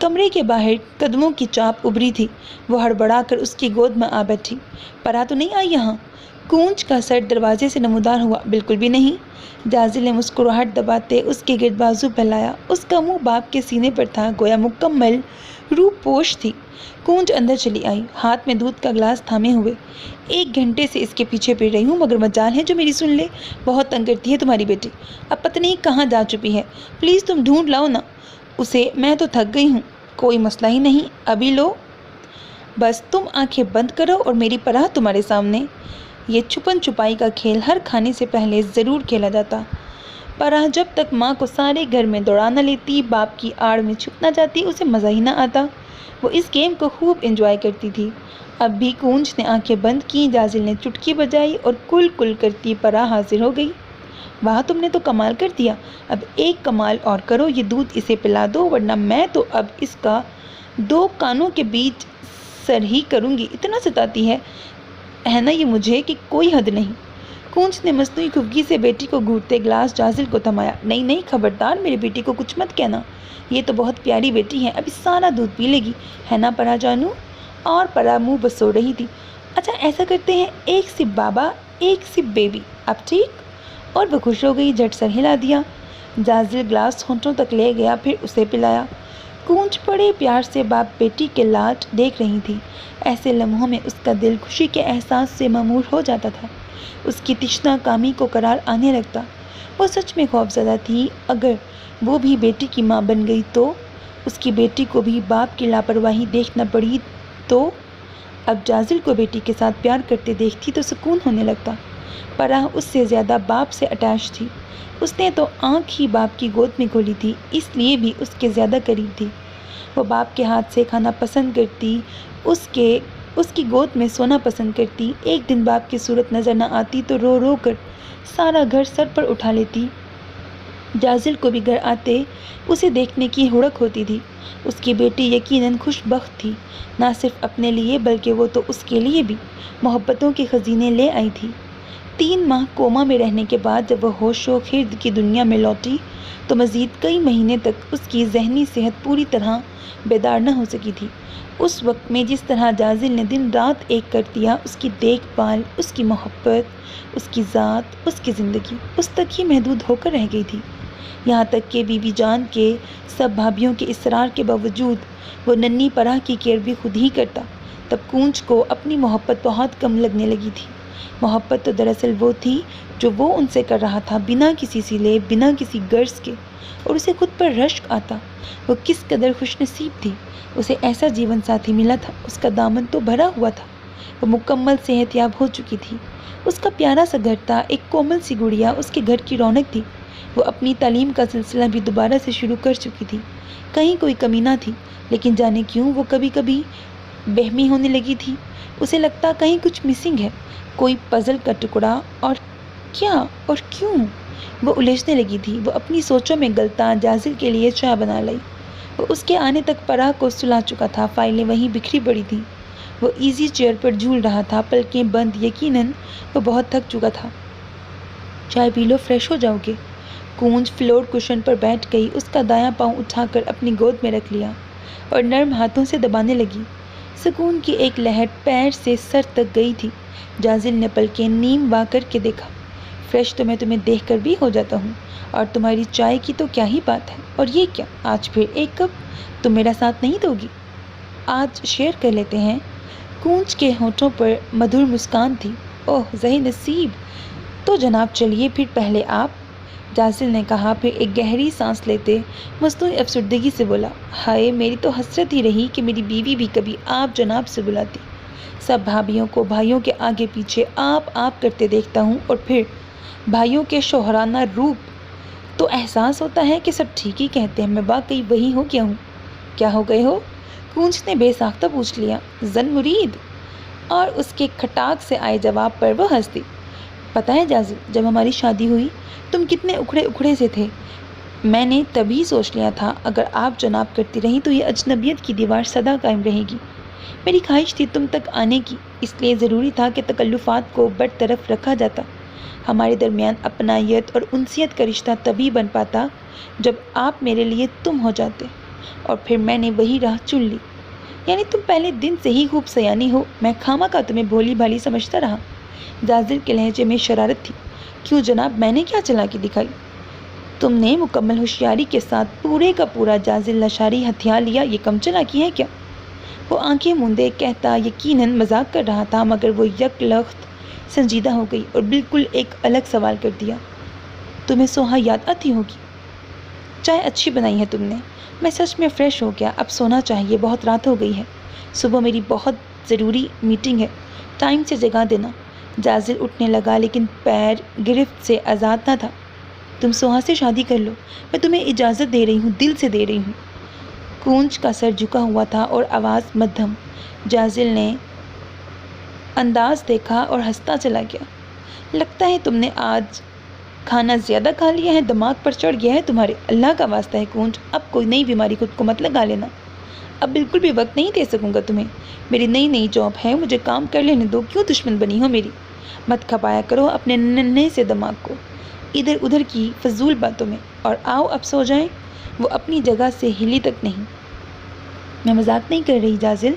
कमरे के बाहर कदमों की चाप उभरी थी। वो हड़बड़ा कर उसकी गोद में आ बैठी। परा तो नहीं आई यहाँ? कूंज का सर दरवाजे से नमूदार हुआ। बिल्कुल भी नहीं। जाजिल ने मुस्कुराहट दबाते उसके गिर्द बाजू फैलाया। उसका मुंह बाप के सीने पर था, गोया मुकम्मल रूपोश थी। कूंज अंदर चली आई, हाथ में दूध का गिलास थामे हुए। 1 घंटे से इसके पीछे पड़ रही हूँ मगर मजाल है जो मेरी सुन ले। बहुत तंग करती है तुम्हारी बेटी। अब पता नहीं कहाँ जा चुकी है। प्लीज़ तुम ढूंढ लाओ ना उसे। मैं तो थक गई हूँ। कोई मसला ही नहीं, अभी लो। बस तुम आंखें बंद करो और मेरी पराह तुम्हारे सामने। ये छुपन छुपाई का खेल हर खाने से पहले ज़रूर खेला जाता। पराह जब तक माँ को सारे घर में दौड़ा न लेती, बाप की आड़ में छुप न जाती, उसे मज़ा ही ना आता। वो इस गेम को खूब एंजॉय करती थी। अब भी कूंज ने आंखें बंद की, जाजिल ने चुटकी बजाई और कुल कुल करती पराह हाजिर हो गई। वाह, तुमने तो कमाल कर दिया। अब एक कमाल और करो, ये दूध इसे पिला दो वरना मैं तो अब इसका 2 कानों के बीच सर ही करूँगी। इतना सताती है ना ये मुझे कि कोई हद नहीं। कूंज ने मस्नूई खुफगी से बेटी को घूरते गिलास जाजिल को थमाया। नहीं नहीं, खबरदार मेरी बेटी को कुछ मत कहना। ये तो बहुत प्यारी बेटी है, अभी सारा दूध पी लेगी, है ना परा जानू? और परा मुँह बसो रही थी। अच्छा ऐसा करते हैं, एक सिप बाबा, एक सिप बेबी, अब ठीक? और वह खुश हो गई, झट सर हिला दिया। जाजिल गिलास होंठों तक ले गया, फिर उसे पिलाया। कूंज बड़े प्यार से बाप बेटी के लाड देख रही थी। ऐसे लम्हों में उसका दिल खुशी के एहसास से ममूर हो जाता था। उसकी तिश्ना कामी को करार आने लगता। वो सच में खौफज़दा थी। अगर वो भी बेटी की माँ बन गई तो उसकी बेटी को भी बाप की लापरवाही देखना पड़ी तो अब जाजिल को बेटी के साथ प्यार करते देखती तो सुकून होने लगता। पराह उससे ज़्यादा बाप से अटैच थी। उसने तो आँख ही बाप की गोद में खोली थी, इसलिए भी उसके ज़्यादा करीब थी। वो बाप के हाथ से खाना पसंद करती, उसकी गोद में सोना पसंद करती। एक दिन बाप की सूरत नज़र न आती तो रो रो कर सारा घर सर पर उठा लेती। जाजिल को भी घर आते उसे देखने की हुड़क होती थी। उसकी बेटी यकीनन खुशबख्त थी, ना सिर्फ अपने लिए बल्कि वो तो उसके लिए भी मोहब्बतों के खजीने ले आई थी। 3 माह कोमा में रहने के बाद जब वह होशो खिर्द की दुनिया में लौटी तो मज़ीद कई महीने तक उसकी जहनी सेहत पूरी तरह बेदार न हो सकी थी। उस वक्त में जिस तरह जाजिल ने दिन रात एक कर दिया, उसकी देखभाल, उसकी मोहब्बत, उसकी ज़ात, उसकी ज़िंदगी उस तक ही महदूद होकर रह गई थी। यहाँ तक कि बीवी जान के सब भाभीयों के इसरार के बावजूद वो नन्ही पराह की केयर भी खुद ही करता। तब कूंज को अपनी मोहब्बत बहुत कम लगने लगी थी। मोहब्बत तो दरअसल वो थी जो वो उनसे कर रहा था, बिना किसी सिले, बिना किसी गर्ज के, और उसे खुद पर रश्क आता। वो किस कदर खुशनसीब थी, उसे ऐसा जीवन साथी मिला था। उसका दामन तो भरा हुआ था। वो मुकम्मल सेहतयाब हो चुकी थी। उसका प्यारा सा घर था, एक कोमल सी गुड़िया उसके घर की रौनक थी। वो अपनी तालीम का सिलसिला भी दोबारा से शुरू कर चुकी थी। कहीं कोई कमी ना थी, लेकिन जाने क्यों वो कभी कभी बहमी होने लगी थी। उसे लगता कहीं कुछ मिसिंग है, कोई पजल का टुकड़ा, और क्या और क्यों वो उलझने लगी थी। वो अपनी सोचों में गलता जाजिल के लिए चाय बना लाई। वो उसके आने तक पराह को सुला चुका था, फाइलें वहीं बिखरी पड़ी थी। वो इजी चेयर पर झूल रहा था, पलकें बंद। यकीनन वो बहुत थक चुका था। चाय पी लो, फ्रेश हो जाओगे। कूंज फ्लोर कुशन पर बैठ गई, उसका दायां पाँव उठाकर अपनी गोद में रख लिया और नर्म हाथों से दबाने लगी। सुकून की एक लहर पैर से सर तक गई थी। जाजिल ने पलकें नीम वा करके देखा। फ्रेश तो मैं तुम्हें देखकर भी हो जाता हूँ, और तुम्हारी चाय की तो क्या ही बात है। और ये क्या, आज फिर एक कप? तुम मेरा साथ नहीं दोगी? आज शेयर कर लेते हैं। कूंज के होठों पर मधुर मुस्कान थी। ओह ज़ही नसीब। तो जनाब चलिए फिर पहले आप, जाजिल ने कहा। फिर एक गहरी सांस लेते मस्नूई अफसरदगी से बोला, हाय मेरी तो हसरत ही रही कि मेरी बीवी भी कभी आप जनाब से बुलाती। सब भाभीयों को भाइयों के आगे पीछे आप करते देखता हूँ, और फिर بھائیوں کے شوہرانہ روپ تو احساس ہوتا ہے کہ سب ٹھیک ہی کہتے ہیں، میں واقعی وہی ہوں کیا ہوں؟ کیا ہو گئے ہو؟ کونچ نے بے ساختہ پوچھ لیا۔ زن مرید، اور اس کے کھٹاک سے آئے جواب پر وہ ہنس دی۔ پتہ ہے جازل، جب ہماری شادی ہوئی تم کتنے اکھڑے اکھڑے سے تھے۔ میں نے تبھی سوچ لیا تھا اگر آپ جناب کرتی رہیں تو یہ اجنبیت کی دیوار سدا قائم رہے گی۔ میری خواہش تھی تم تک آنے کی، اس لیے ضروری تھا کہ تکلفات کو برطرف رکھا جاتا۔ ہمارے درمیان اپنائیت اور انسیت کا رشتہ تبھی بن پاتا جب آپ میرے لیے تم ہو جاتے، اور پھر میں نے وہی راہ چن لی۔ یعنی تم پہلے دن سے ہی خوب سیانی ہو، میں خامخواہ تمہیں بھولی بھالی سمجھتا رہا۔ جازل کے لہجے میں شرارت تھی۔ کیوں جناب، میں نے کیا چلاکی دکھائی؟ تم نے مکمل ہوشیاری کے ساتھ پورے کا پورا جازل لاشاری ہتھیار لیا، یہ کم چلاکی ہے کیا؟ وہ آنکھیں موندے کہتا یقیناً مذاق کر رہا تھا، مگر وہ یک لخت سنجیدہ ہو گئی اور بالکل ایک الگ سوال کر دیا۔ تمہیں سوہا یاد آتی ہوگی؟ چائے اچھی بنائی ہے تم نے؟ میں سچ میں فریش ہو گیا، اب سونا چاہیے، بہت رات ہو گئی ہے۔ صبح میری بہت ضروری میٹنگ ہے، ٹائم سے جگا دینا۔ جازل اٹھنے لگا لیکن پیر گرفت سے آزاد نہ تھا۔ تم سوہا سے شادی کر لو، میں تمہیں اجازت دے رہی ہوں، دل سے دے رہی ہوں۔ کونچ کا سر جھکا ہوا تھا اور آواز مدھم۔ جازل نے انداز دیکھا اور ہنستا چلا گیا۔ لگتا ہے تم نے آج کھانا زیادہ کھا لیا ہے، دماغ پر چڑھ گیا ہے تمہارے۔ اللہ کا واسطہ ہے کونچ، اب کوئی نئی بیماری خود کو مت لگا لینا۔ اب بالکل بھی وقت نہیں دے سکوں گا تمہیں، میری نئی جاب ہے، مجھے کام کر لینے دو، کیوں دشمن بنی ہو میری؟ مت کھپایا کرو اپنے ننھے سے دماغ کو ادھر ادھر کی فضول باتوں میں، اور آؤ اب سو جائیں۔ وہ اپنی جگہ سے ہلی تک نہیں۔ میں مذاق نہیں کر رہی جازل،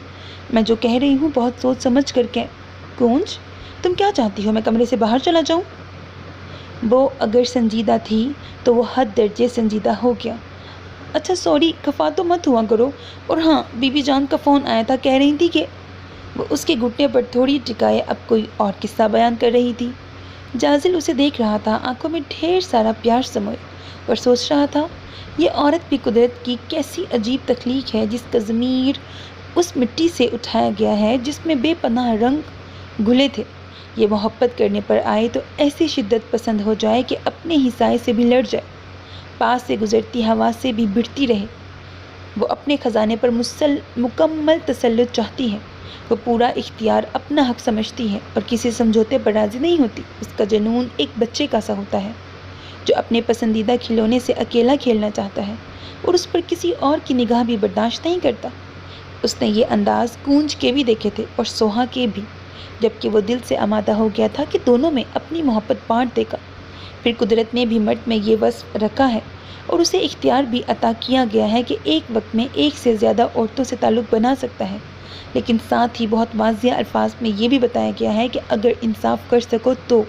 میں جو کہہ رہی ہوں بہت سوچ سمجھ کر کہ۔ کونچ، تم کیا چاہتی ہو، میں کمرے سے باہر چلا جاؤں؟ وہ اگر سنجیدہ تھی تو وہ حد درجے سنجیدہ ہو گیا۔ اچھا سوری، خفا تو مت ہوا کرو، اور ہاں بی بی جان کا فون آیا تھا، کہہ رہی تھی کہ۔ وہ اس کے گھٹنے پر تھوڑی ٹکائے اب کوئی اور قصہ بیان کر رہی تھی۔ جازل اسے دیکھ رہا تھا، آنکھوں میں ڈھیر سارا پیار سموئے، اور سوچ رہا تھا یہ عورت بھی قدرت کی کیسی عجیب تخلیق ہے جس کا ضمیر اس مٹی سے اٹھایا گیا ہے جس میں بے پناہ رنگ گھلے تھے۔ یہ محبت کرنے پر آئے تو ایسی شدت پسند ہو جائے کہ اپنے ہی سائے سے بھی لڑ جائے، پاس سے گزرتی ہوا سے بھی بھڑتی رہے۔ وہ اپنے خزانے پر مکمل تسلط چاہتی ہے، وہ پورا اختیار اپنا حق سمجھتی ہے اور کسی سمجھوتے پر راضی نہیں ہوتی۔ اس کا جنون ایک بچے کا سا ہوتا ہے جو اپنے پسندیدہ کھلونے سے اکیلا کھیلنا چاہتا ہے اور اس پر کسی اور کی نگاہ بھی برداشت نہیں کرتا۔ اس نے یہ انداز کونچ کے بھی دیکھے تھے اور سوہا کے بھی، جبکہ وہ دل سے آمادہ ہو گیا تھا کہ دونوں میں اپنی محبت بانٹ دے گا۔ پھر قدرت نے بھی مرد میں یہ وصف رکھا ہے اور اسے اختیار بھی عطا کیا گیا ہے کہ ایک وقت میں ایک سے زیادہ عورتوں سے تعلق بنا سکتا ہے، لیکن ساتھ ہی بہت واضح الفاظ میں یہ بھی بتایا گیا ہے کہ اگر انصاف کر سکو تو۔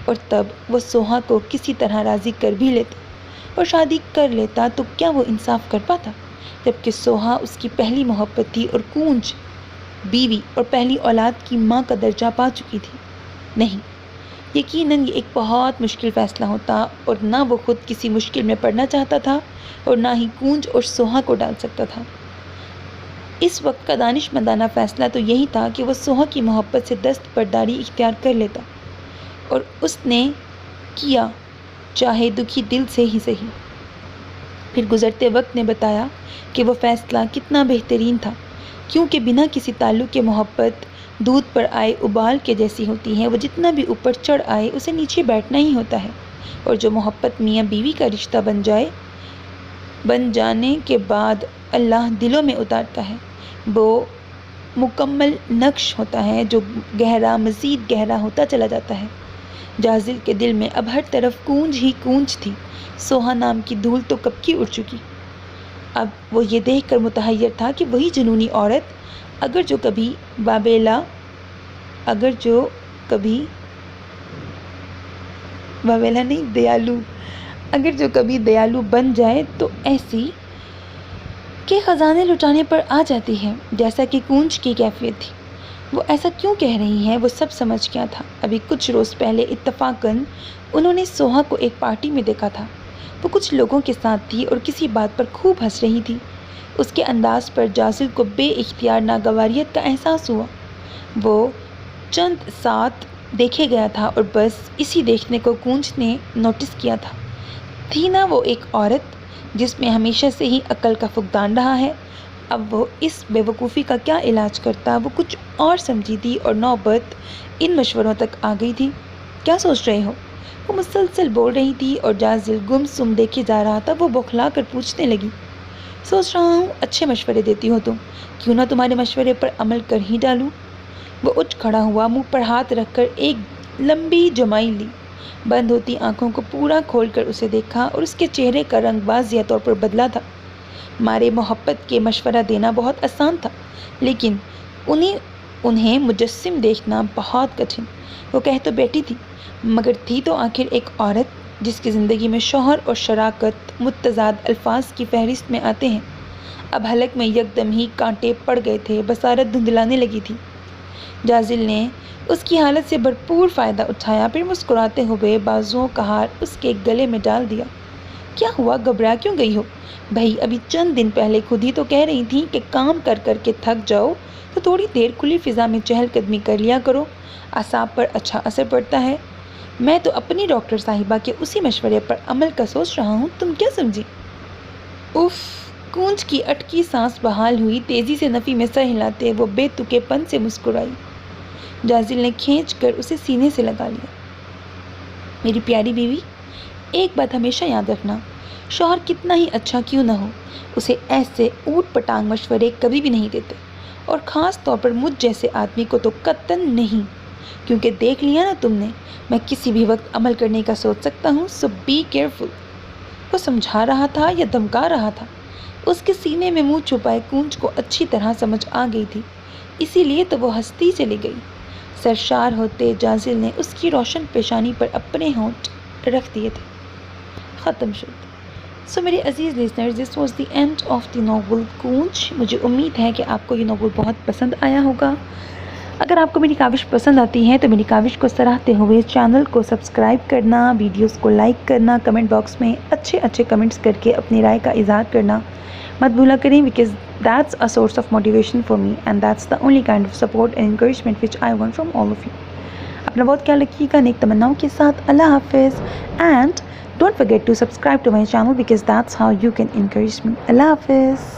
اور تب وہ سوہا کو کسی طرح راضی کر بھی لیتا اور شادی کر لیتا تو کیا وہ انصاف کر پاتا، جبکہ سوہا اس کی پہلی محبت تھی اور کونچ بیوی اور پہلی اولاد کی ماں کا درجہ پا چکی تھی؟ نہیں، یقیناً یہ ایک بہت مشکل فیصلہ ہوتا، اور نہ وہ خود کسی مشکل میں پڑنا چاہتا تھا اور نہ ہی کونچ اور سوہا کو ڈال سکتا تھا۔ اس وقت کا دانشمندانہ فیصلہ تو یہی تھا کہ وہ سوہا کی محبت سے دست برداری اختیار کر لیتا، اور اس نے کیا، چاہے دکھی دل سے ہی صحیح۔ پھر گزرتے وقت نے بتایا کہ وہ فیصلہ کتنا بہترین تھا، کیونکہ بنا کسی تعلق کے محبت دودھ پر آئے ابال کے جیسی ہوتی ہے، وہ جتنا بھی اوپر چڑھ آئے اسے نیچے بیٹھنا ہی ہوتا ہے، اور جو محبت میاں بیوی کا رشتہ بن جانے کے بعد اللہ دلوں میں اتارتا ہے، وہ مکمل نقش ہوتا ہے جو گہرا مزید گہرا ہوتا چلا جاتا ہے۔ جازل کے دل میں اب ہر طرف کونج ہی کونج تھی، سوہا نام کی دھول تو کب کی اڑ چکی۔ اب وہ یہ دیکھ کر متحیر تھا کہ وہی جنونی عورت اگر جو کبھی دیالو بن جائے تو ایسی کہ خزانے لٹانے پر آ جاتی ہے، جیسا کہ کونچ کی کیفیت تھی۔ وہ ایسا کیوں کہہ رہی ہیں وہ سب سمجھ گیا تھا۔ ابھی کچھ روز پہلے اتفاقاً انہوں نے سوہا کو ایک پارٹی میں دیکھا تھا، وہ کچھ لوگوں کے ساتھ تھی اور کسی بات پر خوب ہنس رہی تھی۔ اس کے انداز پر جازل کو بے اختیار ناگواریت کا احساس ہوا۔ وہ چند ساتھ देखे गया था और बस इसी देखने को कूंज ने नोटिस किया था। थी ना वो एक औरत जिसमें हमेशा से ही अक्ल का फुकदान रहा है। अब वो इस बेवकूफ़ी का क्या इलाज करता, वो कुछ और समझी थी और नौबत इन मशवरों तक आ गई थी। क्या सोच रहे हो? वो मुसलसल बोल रही थी और जाजिल गुमसुम देखे जा रहा था। वो बौखला कर पूछने लगी, सोच रहा हूँ, अच्छे मशवरे देती हो तुम, क्यों ना तुम्हारे मशवरे पर अमल कर ही डालूँ। वो उठ खड़ा हुआ, मुंह पर हाथ रखकर एक लंबी जमाई ली, बंद होती आंखों को पूरा खोलकर उसे देखा और उसके चेहरे का रंग वाज़िया तौर पर बदला था। मारे मोहब्बत के मशवरा देना बहुत आसान था, लेकिन उन्हें मुजस्सिम देखना बहुत कठिन। वो कह तो बैठी थी, मगर थी तो आखिर एक औरत जिसकी ज़िंदगी में शौहर और शराकत मुतज़ाद अल्फाज की फहरिस्त में आते हैं। अब हलक में यकदम ही कांटे पड़ गए थे, बसारत धुंधलाने लगी थी। जाजिल ने उसकी हालत से भरपूर फ़ायदा उठाया, फिर मुस्कुराते हुए बाजुओं का हार उसके गले में डाल दिया। क्या हुआ, घबरा क्यों गई हो? भाई, अभी चंद दिन पहले खुद ही तो कह रही थी कि काम कर कर के थक जाओ तो थोड़ी देर खुली फ़िज़ा में चहलकदमी कर लिया करो, असाब पर अच्छा असर पड़ता है। मैं तो अपनी डॉक्टर साहिबा के उसी मशवरे पर अमल का सोच रहा हूँ, तुम क्या समझी? उफ़! कूंज की अटकी सांस बहाल हुई। तेज़ी से नफ़ी में सर हिलाते वो बेतुकेपन से मुस्कुराई। जाजिल ने खींच कर उसे सीने से लगा लिया। मेरी प्यारी बीवी, एक बात हमेशा याद रखना, शौहर कितना ही अच्छा क्यों न हो, उसे ऐसे ऊट पटांग मशवरे कभी भी नहीं देते, और ख़ास तौर पर मुझ जैसे आदमी को तो कतन नहीं, क्योंकि देख लिया ना तुमने, मैं किसी भी वक्त अमल करने का सोच सकता हूँ, सो बी केयरफुल। वो समझा रहा था या धमका रहा था? उसके सीने में मुंह छुपाए कूंज को अच्छी तरह समझ आ गई थी, इसीलिए तो वो हंसती चली गई। सरशार होते जाजिल ने उसकी रोशन पेशानी पर अपने होंठ रख दिए थे। ख़त्म शुद। सो मेरे अजीज़ listeners, this was the end of the novel Koonj. मुझे उम्मीद है कि आपको ये नॉवल बहुत पसंद आया होगा। अगर आपको मेरी काविश पसंद आती है तो मेरी काविश को सराहते हुए चैनल को सब्सक्राइब करना, वीडियोस को लाइक करना, कमेंट बॉक्स में अच्छे अच्छे कमेंट्स करके अपनी राय का इज़हार करना मत भूला करें, because that's a source of motivation for me and that's the only kind of support and encouragement which I want from all of you. अपना बहुत ख्याल रखिएगा, नेक तमन्नाओं के साथ। अल्लाह हाफिज़ and don't forget to subscribe to my channel because that's how you can encourage me. Allah Hafiz.